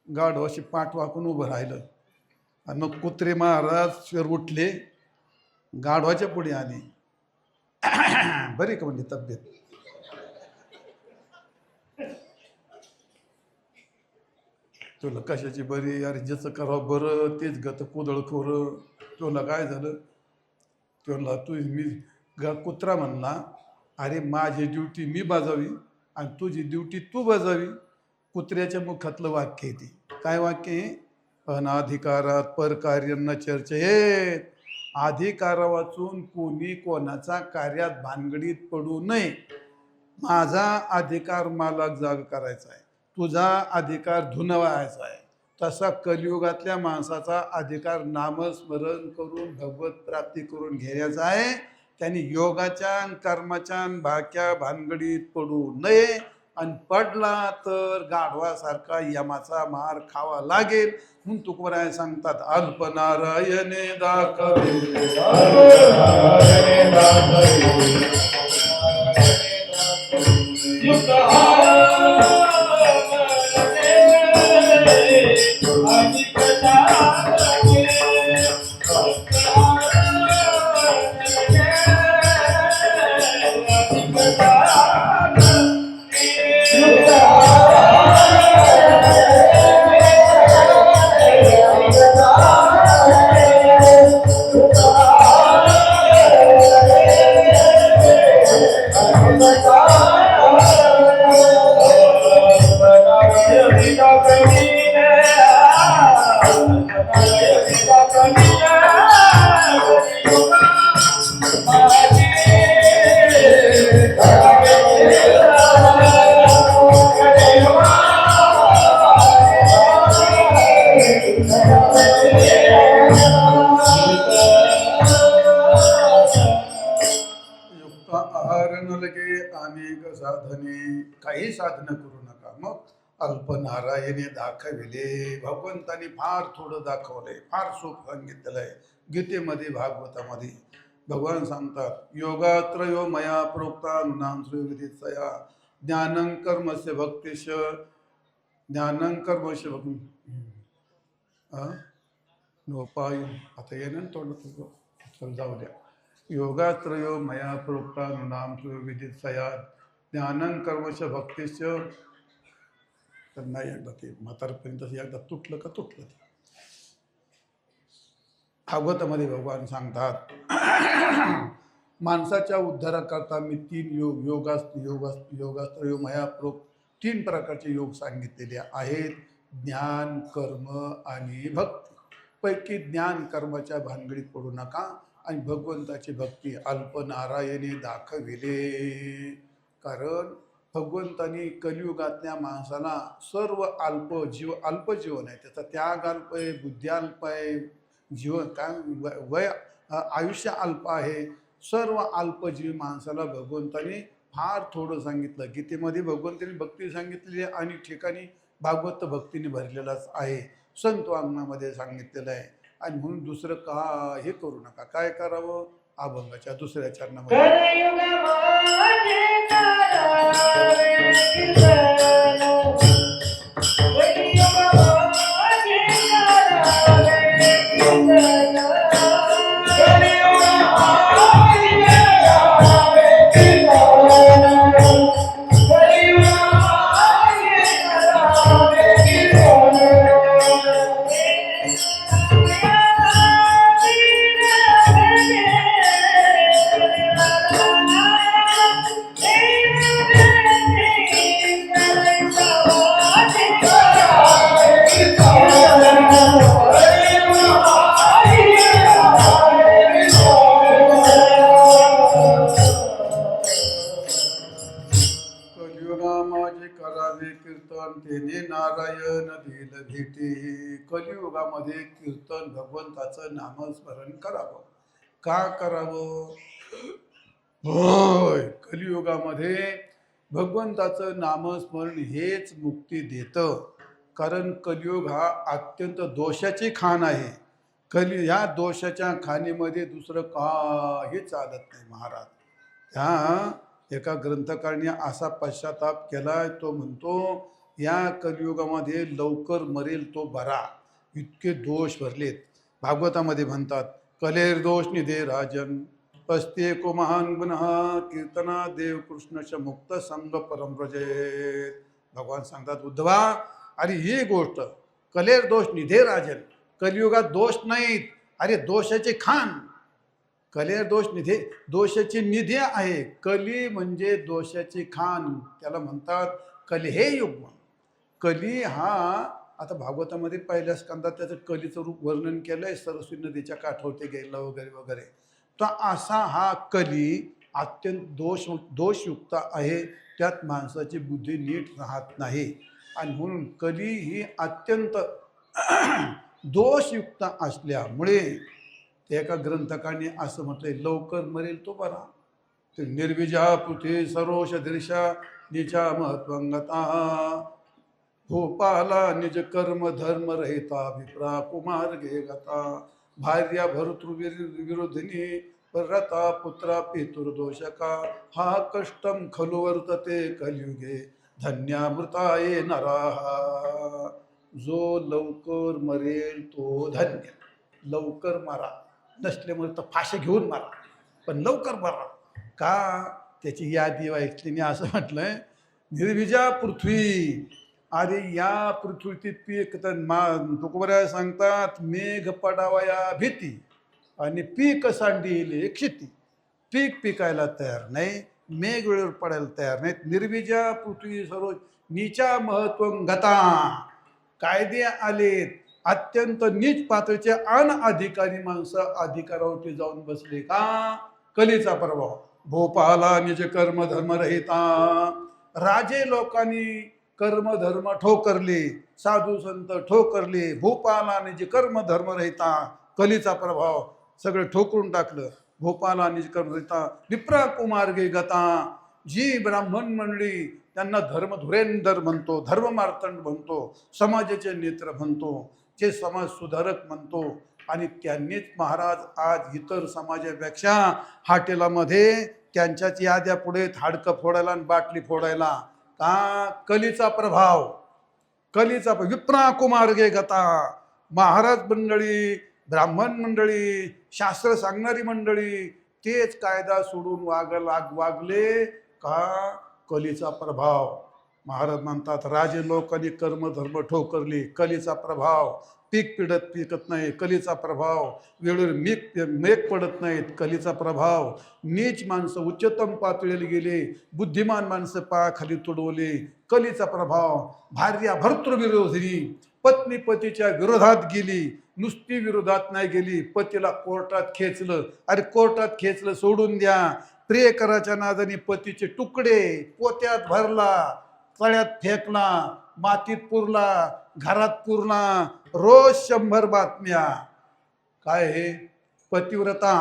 गाढव अशी पाठ वाकून उभं राहिलं. आणि मग कुत्रे महाराज उठले, गाढवाच्या पुढे आले. बरी का म्हणजे तब्येत? तुला कशाची बरी? अरे ज्याचं करावं बरं तेच गत कुदळ खोर. तुला काय झालं? तुला कुत्रा म्हणला, अरे माझी ड्युटी मी बजावी आणि तुझी ड्युटी तू बजावी. कुत्र्याच्या मुखातलं वाक्य आहे ते. काय वाक्य आहे? अनाधिकारात परकार्य न चर्चेत. अधिकार वाचून कोणी कोणाचा कार्यात भानगडीत पडू नये. माझा अधिकार मला जाग करायचा आहे, तुझा अधिकार धुनवायचा आहे. तसा कलियुगातल्या माणसाचा अधिकार नामस्मरण करून भगवत प्राप्ती करून घेण्याचा आहे. त्यांनी योगाच्या कर्माच्या भाक्या भानगडीत पडू नये, आणि पडला तर गाढवासारखा यमाचा मार खावा लागेल. म्हणून तुकोबराय सांगतात, अल्पनारायणे दाखवे साधने. काही साधनं करू नका. मग अल्पनारायणे दाखविले. भगवंतानी फार थोडं दाखवलंय, फार सुख सांगितलेलं आहे गीतेमध्ये, भागवतामध्ये. भगवान सांगतात, योगात्रयो मया प्रोक्ता नाम श्रीविदितया ज्ञानं कर्मस्य भक्तिश ज्ञानं कर्मस्य भक्ती नोपाय. आता येणं थोडं जाऊ द्या. योगात्रयो मया प्रोक्ता नाम श्रीविदितया ज्ञानं कर्मश भक्तिश. तर नाही एकदा ते म्हातारपर्यंत एकदा तुटलं का तुटलं. भागवतामध्ये भगवान सांगतात, माणसाच्या उद्धाराकरता मी 3 योगास्त्र मया प्रोक्त 3 प्रकारचे योग सांगितलेले आहेत. ज्ञान, कर्म आणि भक्ती. पैकी ज्ञान कर्माच्या भानगडीत पडू नका, आणि भगवंताची भक्ती अल्पनारायणे दाखविले. कारण भगवंतानी कलियुगातल्या माणसाला सर्व अल्प जीवन आहे, त्याचा त्याग अल्प आहे, बुद्धी अल्प आहे, जीवन काय आयुष्य अल्प आहे. सर्व अल्पजीवी माणसाला भगवंतानी फार थोडं सांगितलं. गीतेमध्ये भगवंतानी भक्ती सांगितलेली आहे, आणि ठिकाणी भागवत भक्तीने भरलेलाच आहे, संत वाङ्मयामध्ये सांगितलेलं आहे. आणि म्हणून दुसरं का हे करू नका. काय करावं? अभंगाच्या 2ऱ्या चरणामध्ये नारायण दिल भेटे. कलियुगामध्ये कीर्तन भगवंताचं नामस्मरण करावं. का करावं? होय, कलियुगामध्ये भगवंताचं नामस्मरण हेच मुक्ती देतं. कारण कलियुग हा अत्यंत दोषाची खाण आहे. ह्या दोषाच्या खाणीमध्ये दुसरं काही चालत नाही महाराज. ह्या एका ग्रंथकाराने असा पश्चाताप केलाय, तो म्हणतो, या कलियुगामध्ये लवकर मरेल तो बरा, इतके दोष भरलेत. भागवतामध्ये म्हणतात, कलेर दोष निधे राजन अस्ते को महान गुणः कीर्तना देव कृष्णच मुक्त संग परमव्रजेत. भगवान सांगतात, उद्धवा, अरे ही गोष्ट कलेर दोष निधे राजन, कलियुगात दोष नाहीत. अरे दोषाचे खान, कलेर दोष निधे, दोषाची निधी आहे. कली म्हणजे दोषाची खान, त्याला म्हणतात कली हे युग. कली हा आता भागवतामध्ये पहिल्या स्कंदात त्याचं कलीचं रूप वर्णन केलंय, सरस्वती नदीच्या काठावरती गेलं वगैरे वगैरे. तर असा हा कली अत्यंत दोषयुक्त आहे, त्यात माणसाची बुद्धी नीट राहत नाही. आणि म्हणून कली ही अत्यंत दोषयुक्त असल्यामुळे एका ग्रंथकाने असं म्हटलंय, लवकर मरेल तो बरा. ते निर्विजा पृथ्वी सरोष दृशा निचा महत्वंगता भोपाला निज कर्म धर्म रहिता विप्रा कुमार गे गता भार्या भर्तृविरोधिनी परता पुत्रा पितुर्दोषका हा कष्टम खलु वर्तते कलियुगे धन्यामृताये नराहा. जो लवकर मरेल तो धन्य. लवकर मारा, नसल्यामुळे तर फाशी घेऊन मारा, पण लवकर मारा. का? त्याची यादी वाचली असं म्हटलंय, निर्विजा पृथ्वी. अरे या पृथ्वीची पीक तर तुकोबऱ्या सांगतात, मेघ पडावया भीती आणि पीक सांडीले क्षिती. पीक पिकायला तयार नाही, मेघ वेळेवर पडायला तयार नाहीत. निर्विजा पृथ्वी सर्व नीचा महत्वंगता. कायदे आलेत, अत्यंत नीच पातळीचे अनधिकारी माणसं अधिकारावरती जाऊन बसले. का? कलीचा प्रभाव. भोपाला निज कर्म धर्म रहिता. राजे लोकांनी कर्म धर्म ठोकरले, साधू संत ठोकरले. भोपाला निज कर्म धर्म रहिता. कलीचा प्रभाव सगळं ठोकरून टाकलं. भोपाला निज कर्म रहिता विप्रा कुमार्गे गता. जी ब्राह्मण मंडळी त्यांना धर्मधुरेंदर म्हणतो, धर्ममार्तंड म्हणतो, समाजाचे नेत्र म्हणतो, जे समाज सुधारक म्हणतो, आणि त्यांनीच महाराज आज इतर समाजापेक्षा हॉटेलामध्ये त्यांच्याच याद्या पुढे हाडकं फोडायला आणि बाटली फोडायला. का? कलीचा प्रभाव. कलीचा विप्रा कुमार्गे गता. महाराज मंडळी, ब्राह्मण मंडळी, शास्त्र सांगणारी मंडळी तेच कायदा सोडून वागले. का? कलीचा प्रभाव. महाराज म्हणतात, राजे लोकांनी कर्मधर्म ठोकरली, कलीचा प्रभाव. पीक पिकत नाही, कलीचा प्रभाव. वेळेवर मेघ पडत नाहीत, कलीचा प्रभाव. नीच माणसं उच्चतम पातळीला गेले, बुद्धिमान माणसं पायाखाली तुडवले, कलीचा प्रभाव. भार्या भर्तृविरोधिनी, पत्नी पतीच्या विरोधात गेली. नुसती विरोधात नाही गेली, पतीला कोर्टात खेचलं. अरे कोर्टात खेचलं सोडून द्या, प्रियकराच्या नादाने पतीचे तुकडे पोत्यात भरला, तळ्यात फेकला, मातीत पुरला, घरात पुरला. रोज 100 बातम्या. काय हे? पतिव्रता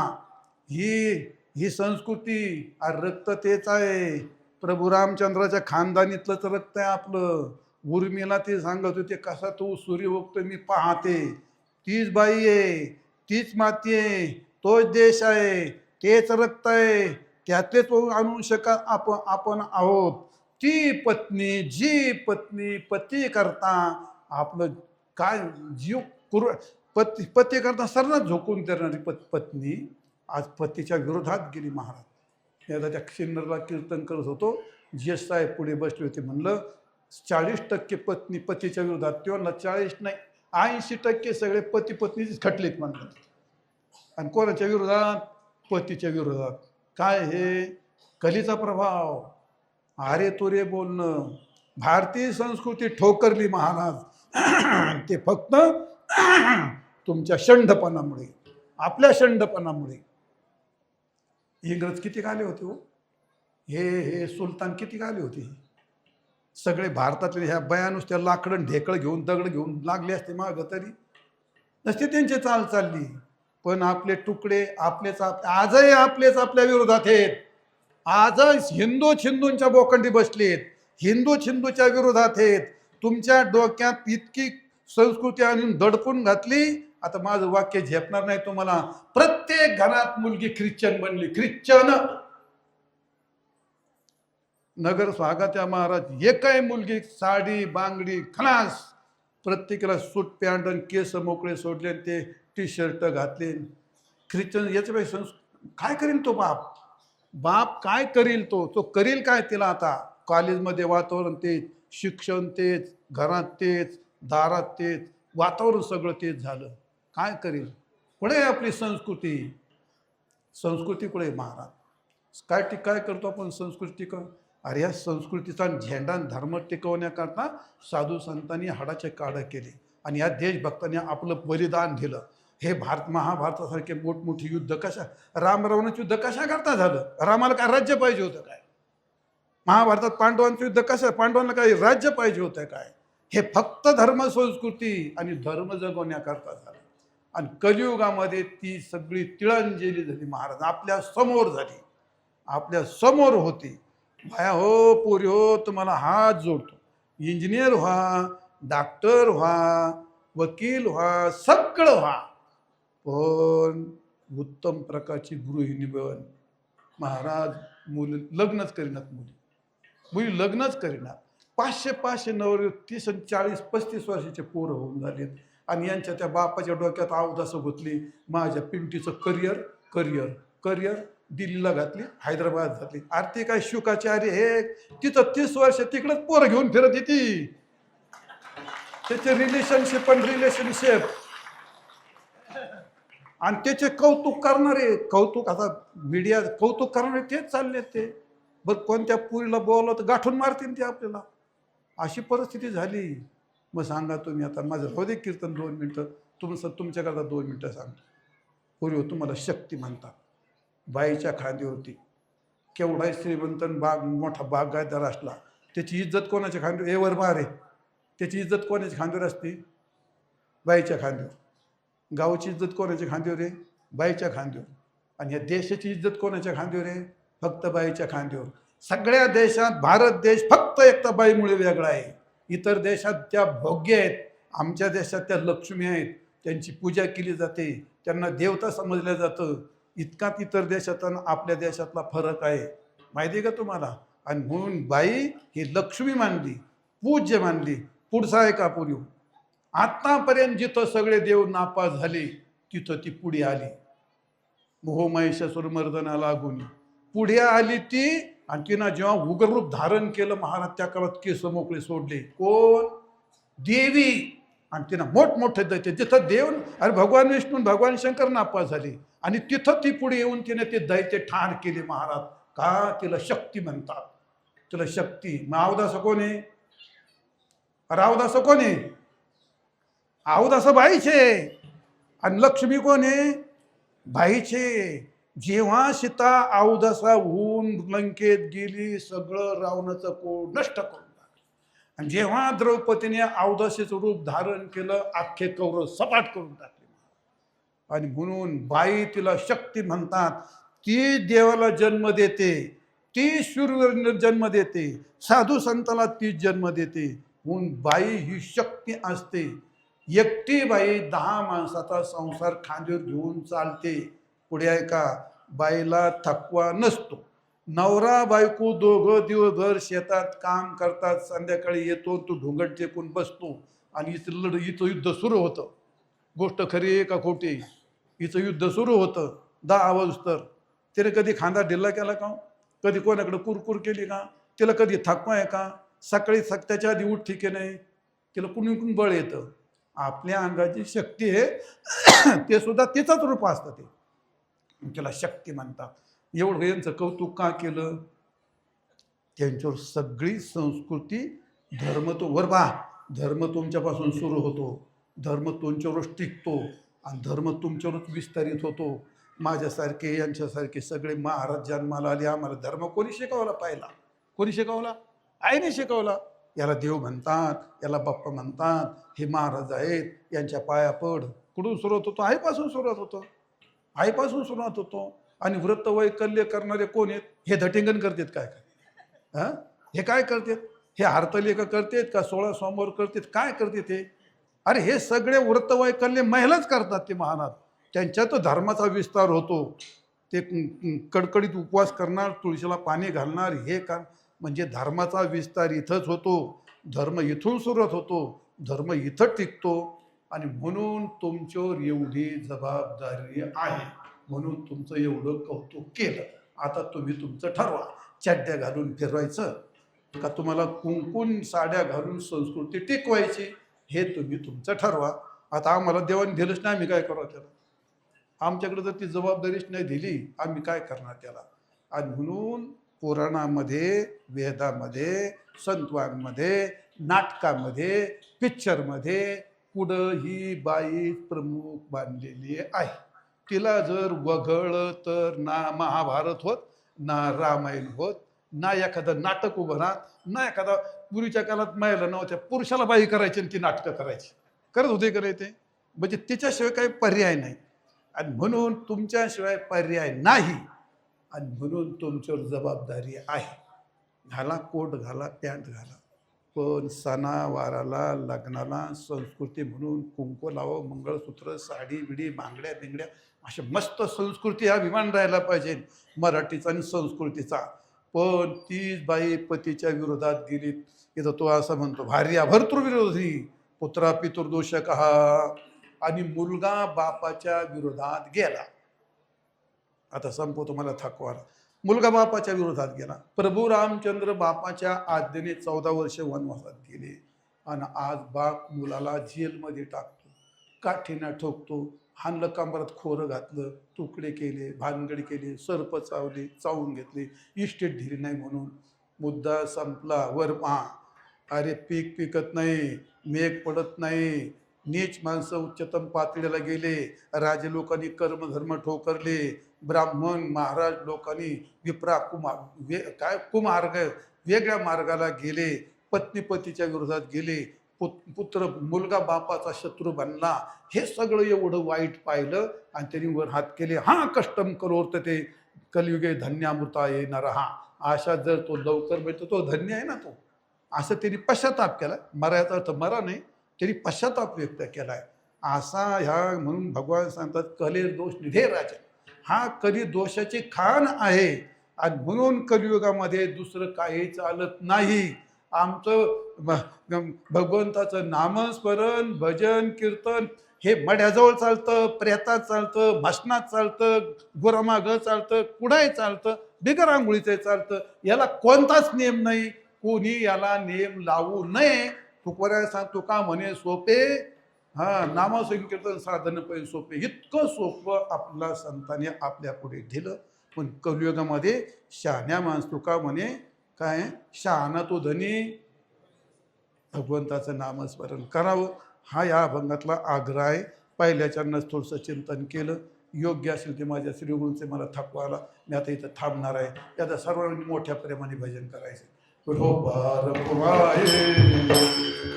ही संस्कृती. अरे रक्त तेच आहे, प्रभू रामचंद्राच्या खानदानीतलंच रक्त आहे आपलं. उर्मिला ते सांगत होते, कसा तो सूर्य उगतो मी पाहते. तीच बाई आहे, तीच माती आहे, तोच देश आहे, तेच रक्त आहे, त्यातलेच आणू शकत आपण आहोत. ती पत्नी, जी पत्नी पती करता आपलं काय जीव पती करता सर्वात झोकून देणारी पत्नी आज पतीच्या विरोधात गेली. महाराज एकदा त्या किन्नरला कीर्तन करत होतो, जेस साहेब पुढे बसले होते. म्हणलं 40% पत्नी पतीच्या विरोधात. तेव्हा 40 नाही 80% सगळे पती पत्नीच खटलेत म्हणलं. आणि कोणाच्या विरोधात? पतीच्या विरोधात. काय हे? कलीचा प्रभाव. अरे तुरे बोलणं. भारतीय संस्कृती ठोकरली महाराज. ते फक्त तुमच्या शंढपणामुळे, आपल्या शंढपणामुळे. इंग्रज किती आले होते हो, हे सुलतान किती आले होते. सगळे भारतातले ह्या बया नुसत्या लाकडं ढेकळ घेऊन दगड घेऊन लागले असते मागं, तरी नसते त्यांची चाल चालली. पण आपले तुकडे आपलेच आजही आपलेच आपल्या विरोधात आहेत. आजच हिंदूंच्या बोकंडी बसलेत, हिंदूच्या विरोधात आहेत. तुमच्या डोक्यात इतकी संस्कृती आणून दडपून घातली. आता माझं वाक्य झेपणार नाही तुम्हाला. प्रत्येक घरात मुलगी ख्रिश्चन बनली, ख्रिश्चन. नगर स्वागत्या महाराज एकही मुलगी साडी बांगडी खलास, प्रत्येकाला सूट पॅन्ट आणि केस मोकळे सोडले, ते टी शर्ट घातले. ख्रिश्चन याच्यापेक्षा काय करील तो बाप काय करील तो करील काय तिला. आता कॉलेजमध्ये वातावरण तेच, शिक्षण तेच, घरात तेच, दारात तेच, वातावरण सगळं तेच झालं. काय करील? कुठे आपली संस्कृती कुठे महाराज? काय करतो आपण संस्कृती टिकव. अरे या संस्कृतीचा झेंडा आणि धर्म टिकवण्याकरता साधू संतांनी हाडाचे काढ केले आणि या देशभक्तांनी आपलं बलिदान दिलं. हे महाभारतासारखे मोठमोठी युद्ध कशा, रावणाचं युद्ध कशा करता झालं? रामाला काय राज्य पाहिजे होतं काय? महाभारतात पांडवांचं युद्ध कसं, पांडवांना काय राज्य पाहिजे होतं काय? हे फक्त धर्म संस्कृती आणि धर्म जगवण्याकरता झालं. आणि कलियुगामध्ये ती सगळी तिळंजली झाली. महाराज आपल्या समोर झाली, आपल्या समोर होती. भाया हो, पोरी हो, तुम्हाला हात जोडतो. इंजिनियर व्हा, डॉक्टर व्हा, वकील व्हा, सगळं व्हा, पण उत्तम प्रकारची गृहिणी बन. महाराज मुली लग्नच करीनात, मुली लग्नच करीनात. 500 नवरे 30 आणि 40 35 वर्षाचे पोरं होऊन झालेत आणि यांच्या त्या बापाच्या डोक्यात अवदासं घुतली. माझ्या पिंटीचं करिअर करिअर करिअर दिल्लीला घातली, हैदराबाद घातली. आरती काय शुकाची, अरे हे तिथं 30 वर्ष तिकडंच पोरं घेऊन फिरत येते. त्याचे रिलेशनशिप आणि त्याचे कौतुक करणारे, कौतुक आता मीडिया कौतुक करणारे तेच चालले ते. बरं कोणत्या पुरीला बोलवलं तर गाठून मारतील ते आपल्याला. अशी परिस्थिती झाली. मग सांगा तुम्ही, आता माझं हो दे कीर्तन 2 मिनटं, तुमच्याकरता 2 मिनटं सांगतो. पुरी हो, तुम्हाला शक्ती म्हणतात. बाईच्या खांद्यावरती केवढाही श्रीमंत मोठा बागायतदार असला, त्याची इज्जत कोणाच्या खांद्यावर? ए वर बार आहे, त्याची इज्जत कोणाच्या खांद्यावर असते? बाईच्या खांद्यावर. गावाची इज्जत कोणाच्या खांद्यावर आहे? बाईच्या खांद्यावर. आणि या देशाची इज्जत कोणाच्या खांद्यावर आहे? फक्त बाईच्या खांद्यावर. सगळ्या देशात भारत देश फक्त एकता बाईमुळे वेगळा आहे. इतर देशात त्या भोग्य आहेत, आमच्या देशात त्या लक्ष्मी आहेत, त्यांची पूजा केली जाते, त्यांना देवता समजलं जातं. इतकाच इतर देशात आणि आपल्या देशातला फरक आहे, माहिती आहे का तुम्हाला? आणि म्हणून बाई ही लक्ष्मी मानली, पूज्य मानली. पुढचा आहे का पुरी? आतापर्यंत जिथं सगळे देव नापास झाले तिथं ती पुढे आली. मोह महिषासुर मर्दना लागून पुढे आली ती. आणि तिनं जेव्हा उग्ररूप धारण केलं महाराज, त्या काळात केस मोकळे सोडले. कोण? देवी. आणि तिनं मोठमोठे दैत्य, जिथं देव, अरे भगवान विष्णू भगवान शंकर नापास झाले आणि तिथं ती पुढे येऊन तिने ते दैत्य ठार केले महाराज. का? तिला शक्ती म्हणतात, तिला शक्ती. मग अवदास कोण आहे? अरे अवदास कोण आहे? अवदास बाईचे. आणि लक्ष्मी कोण आहे? बाईचे. जेव्हा सीता अवदासा होऊन लंकेत गेली, सगळं रावणाचं कोड नष्ट करून टाकलं. आणि जेव्हा द्रौपदीने अवदासीचं रूप धारण केलं, अख्खे कौरव सपाट करून टाकले. आणि म्हणून बाई तिला शक्ती म्हणतात. ती देवाला जन्म देते, ती शूरवीर जन्म देते, साधू संताला ती जन्म देते. म्हणून बाई ही शक्ती असते. एकटी बाई 10 माणसाचा संसार खांद्यावर घेऊन चालते. पुढे आहे का? बाईला थकवा नसतो. नवरा बायको दोघं दिवसभर शेतात काम करतात, संध्याकाळी येतो, तो ढोंगट टेकून बसतो आणि हिचं युद्ध सुरू होतं. गोष्ट खरी आहे का खोटी? हिचं युद्ध सुरू होतं 10 वाजता. तिने कधी खांदा ढिल्ला केला का? कधी कोणाकडे कुरकुर केली का? तिला कधी थकवा आहे का? सकाळी त्याच्या आधी उठते की नाही? तिला कुणी बळ येतं. आपल्या अंगाची शक्ती आहे ते सुद्धा तिचंच रूप असतं, ते त्याला शक्ती म्हणतात. एवढं यांचं कौतुक का केलं? त्यांच्यावर सगळी संस्कृती, धर्म तो वरबा, धर्म तुमच्यापासून सुरू होतो, धर्म तुमच्यावरच टिकतो आणि धर्म तुमच्यावरच विस्तारित होतो. माझ्यासारखे यांच्यासारखे सगळे महाराज जन्माला आले. आम्हाला धर्म कोणी शिकवला? पाहिला कोणी शिकवला? आईने शिकवला. याला देव म्हणतात, याला बाप्पा म्हणतात, हे महाराज आहेत, यांच्या पाया पड. कुठून सुरुवात होतो? आईपासून सुरुवात होतो, आईपासून सुरुवात होतो. आणि व्रत वैकल्य करणारे कोण आहेत? हे धटिंगण करतात काय काय? हां, हे काय करतात? हे हरतालिका करतात का? 16 सोमवार करतात? काय करतात हे? अरे हे सगळे व्रत वैकल्य महिलाच करतात. ते महाराज, त्यांच्यात धर्माचा विस्तार होतो. ते कडकडीत उपवास करणार, तुळशीला पाणी घालणार, हे का म्हणजे धर्माचा विस्तार इथंच होतो. धर्म इथून सुरुवात होतो, धर्म इथं टिकतो. आणि म्हणून तुमच्यावर एवढी जबाबदारी आहे, म्हणून तुमचं एवढं कौतुक केलं. आता तुम्ही तुमचं ठरवा, चड्ड्या घालून फिरवायचं का तुम्हाला कुंकून साड्या घालून संस्कृती टिकवायची, हे तुम्ही तुमचं ठरवा. आता आम्हाला देवाने दिलंच नाही, आम्ही काय करावं त्याला? आमच्याकडे जर ती जबाबदारीच नाही दिली, आम्ही काय करणार त्याला? आणि म्हणून पुराणामध्ये, वेदामध्ये, संतवांमध्ये, नाटकामध्ये, पिक्चरमध्ये पुढं ही बाई प्रमुख बांधलेली आहे. तिला जर वगळलं तर ना महाभारत होत, ना रामायण होत, ना एखादं नाटक उभं राहत, ना एखादा पूर्वीच्या काळात महिला नव्हत्या, पुरुषाला बाई करायची आणि ती नाटकं करायची, करत होते करे ते. म्हणजे तिच्याशिवाय काही पर्याय नाही, आणि म्हणून तुमच्याशिवाय पर्याय नाही, आणि म्हणून तुमच्यावर जबाबदारी आहे. घाला कोट, घाला पॅन्ट घाला, पण सणावाराला, लग्नाला संस्कृती म्हणून कुंकू लावं, मंगळसूत्र, साडी बिडी, बांगड्या बिंगड्या, अशा मस्त संस्कृती हा अभिमान राहायला पाहिजे मराठीचा आणि संस्कृतीचा. पण तीच बाई पतीच्या विरोधात गेली. इथं तो असं म्हणतो, भार्या भर्तृविरोधी, पुत्रा पितृदोष कहा, आणि मुलगा बापाच्या विरोधात गेला. आता संपवतो, मला थकवाला. मुलगा बापाच्या विरोधात गेला. प्रभू रामचंद्र बापाच्या आज्ञेने 14 वर्ष वनवासात गेले, आणि आज बाप मुलाला जेलमध्ये टाकतो, काठीनं ठोकतो, हाणलं, कमरात खोरं घातलं, तुकडे केले, भानगड केले, सर्प चावले, चावून घेतले, इस्टेट दिली नाही म्हणून. मुद्दा संपला. वर पहा, अरे पीक पिकत नाही, मेघ पडत नाही, नीच माणसं उच्चतम पातळीला गेले, राजे लोकांनी कर्मधर्म ठोकरले, ब्राह्मण महाराज लोकांनी विप्रा कुमार्ग वेगळ्या मार्गाला गेले, पत्नी पतीच्या विरोधात गेले, पुत्र मुलगा बापाचा शत्रू बनला. हे सगळं एवढं वाईट पाहिलं, आणि त्यांनी वर हात केले. हा कष्टम करोर्त ते कलियुगे धन्यामृता येणार. हा अशा जर तो लवकर मिळतो तो धन्य आहे ना. तो असं त्यांनी पश्चाताप केला. मरायचा अर्थ मरा नाही, त्यांनी पश्चाताप व्यक्त केलाय. असा ह्या म्हणून भगवान सांगतात, कलेर दोष निधे राजा. हा कली दोषाची खाण आहे, आणि म्हणून कलियुगामध्ये दुसरं काही चालत नाही. आमचं भगवंताचं नामस्मरण, भजन, कीर्तन हे मढ्याजवळ चालतं, प्रेतात चालतं, भस्नात चालतं, गुरामागं चालतं, कुडाय चालतं, बिगर आंघोळीचं चालतं. याला कोणताच नियम नाही. कोणी याला नियम लावू नये. तुकोऱ्या सांगतो का म्हणे सोपे, हा नामसंकीर्तन साधन पै सोपे. इतकं सोपं आपला संतांनी आपल्या पुढे दिलं. पण कलियुगामध्ये शहाण्या माणूस तुका म्हणे काय, शहाणा तो धनी, भगवंताचं नामस्मरण करावं. हा या अभंगातला आग्रह आहे. पहिल्याच्यानंच थोडंसं चिंतन केलं. योग्य असेल ते माझ्या श्रीगुरूंचे मला थकवा आला. मी आता इथं थांबणार आहे. त्याचा सर्वांनी मोठ्या प्रेमाने भजन करायचं. ढोबार कुमारे,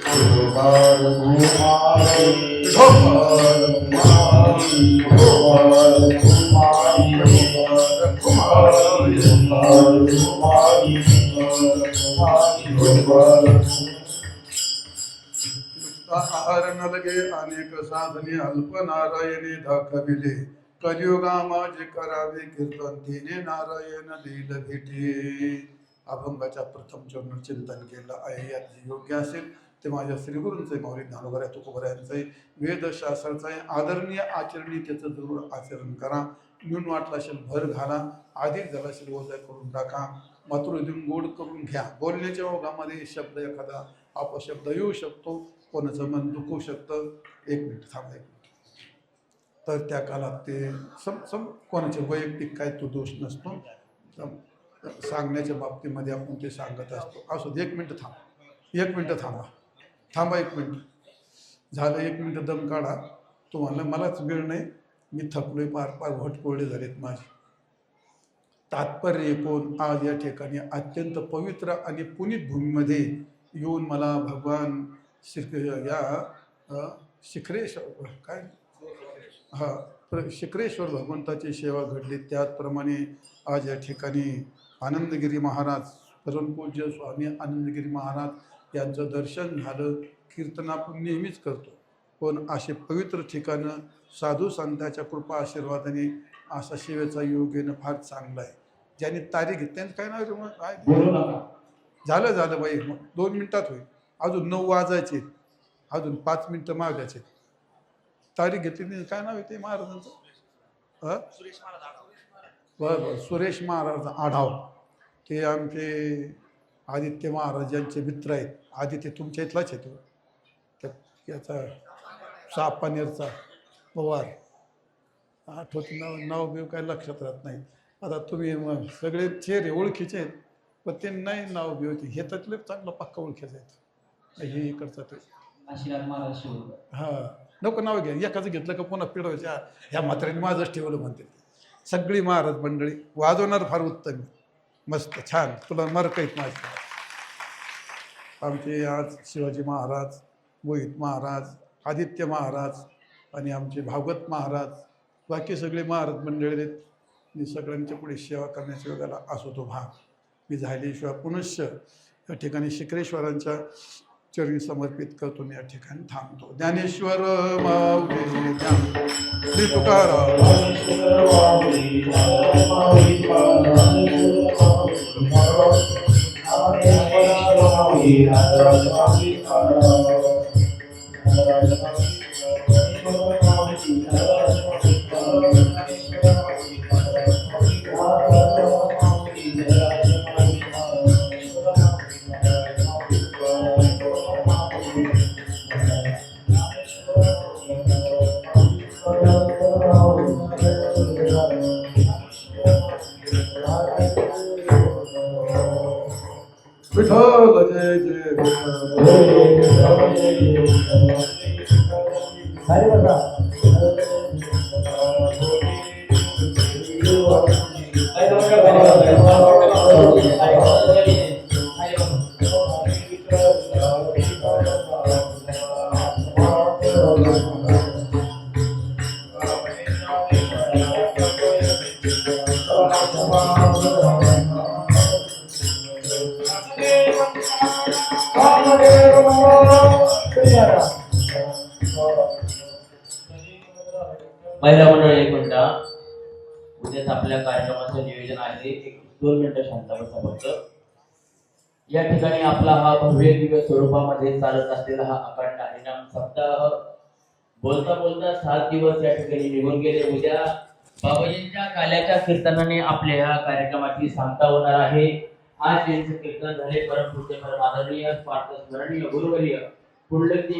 ढोबार कुमारे, ढोबार कुमारे, ढोबार कुमारे, ढोबार कुमारे, ढोबार आहार न लगे अनेक साधने, अल्प नारायणे दाखविले, कलियुगा माझे करावे कीर्तन, तिने नारायण लील भेटे. अभंगाच्या प्रथम चरण चिंतन केलं आहे. यात जे योग्य असेल ते माझ्या श्रीगुरूंचे, माऊली ज्ञानोबा तुकोबरायांचे, वेदशास्त्राचं आहे. आदरणीय आचरणी त्याचं जरूर आचरण करा. म्हणून वाटलं असेल भर घाला, अधिक झाला असेल ओझा करून टाका, मातृदून गोड करून घ्या. बोलण्याच्या ओघामध्ये शब्द एखादा अपशब्द येऊ शकतो, कोणाचं मन दुखू शकतं. 1 मिनिट थांबा, 1 मिनिट. तर त्या काळात ते कोणाचे वैयक्तिक काय तो दोष नसतो. सांगण्याच्या बाबतीमध्ये आपण ते सांगत असतो. असो, 1 मिनिट थांबा, 1 मिनिट थांबा 1 मिनिट झालं. 1 मिनिट दम काढा. तुम्हाला मलाच वेळ नाही, मी थकलोय, पार घोटकोरडे झालेत माझे. तात्पर्य कोण, आज या ठिकाणी अत्यंत पवित्र आणि पुनीत भूमीमध्ये येऊन मला भगवान शिखरेश्वर काय शिखरेश्वर भगवंताची सेवा घडली. त्याचप्रमाणे आज या ठिकाणी आनंदगिरी महाराज, परमपूज्य स्वामी आनंदगिरी महाराज यांचं दर्शन झालं. कीर्तन आपण नेहमीच करतो, पण असे पवित्र ठिकाणं साधू संतांच्या कृपा आशीर्वादाने असा सेवेचा योग येणं फार चांगलं आहे. ज्यांनी तारीख घेतली त्यांचं काय नाव आहे? झालं बाई, 2 मिनिटात होईल. अजून 9 वाजायचे, अजून 5 मिनिटं मागायचे. तारीख घेतली काय नाव आहे ते महाराजांचं? बरं, सुरेश महाराज आढाव. ते आमचे आदित्य महाराजांचे मित्र आहेत. आदित्य तुमच्या इथलाच आहे तो, याचा सापानेरचा पवार. आठवत नाव बिव काय लक्षात राहत नाही. आता तुम्ही मग सगळे चेहरे ओळखीचे आहेत, पण ते नाही नाव बिवकी हे त्यातले चांगलं पक्का ओळखीचे आहेत. हे इकडचं ते आशीर्वाद महाराज शिवकर. हा नको नाव घ्या, एकाच घेतलं का पुन्हा पिढवायच्या ह्या म्हाताऱ्याने माझंच ठेवलं म्हणते. सगळी महाराज मंडळी वाजवणार फार उत्तम, मस्त छान, तुला मार्क आहेत माझे. आमचे आज शिवाजी महाराज, मोहित महाराज, आदित्य महाराज आणि आमचे भागवत महाराज, बाकी सगळे महाराज मंडळी आहेत. मी सगळ्यांच्या पुढे सेवा करण्याच्या वेळेला असो तो भाग मी झाल्याशिवाय पुनश्च या ठिकाणी शिखरेश्वरांच्या चरणी समर्पित करतो. मी या ठिकाणी थांबतो. ज्ञानेश्वर माऊली ज्ञान श्री तुकाराम. विठ्ठल जय जय महिला मंडळ 1 मिनिटा. उद्याच आपल्या कार्यक्रमाचं नियोजन आहे. 1-2 मिनिटं शांत बसा फक्त. या ठिकाणी आपला हा भव्य दिव्य स्वरूपामध्ये चालत असलेला हा अखंड हरिनाम सप्ताह बोलता बोलता 7 दिवस या ठिकाणी निघून गेले. उद्या बाबाजींच्या काल्याच्या कीर्तनाने आपल्या या कार्यक्रमाची सांगता होणार आहे. आज त्यांचे कीर्तन झाले. परमपूज्य परम आदरणीय स्वार्थ स्मरणीय गुरुवर्य पुंडलिक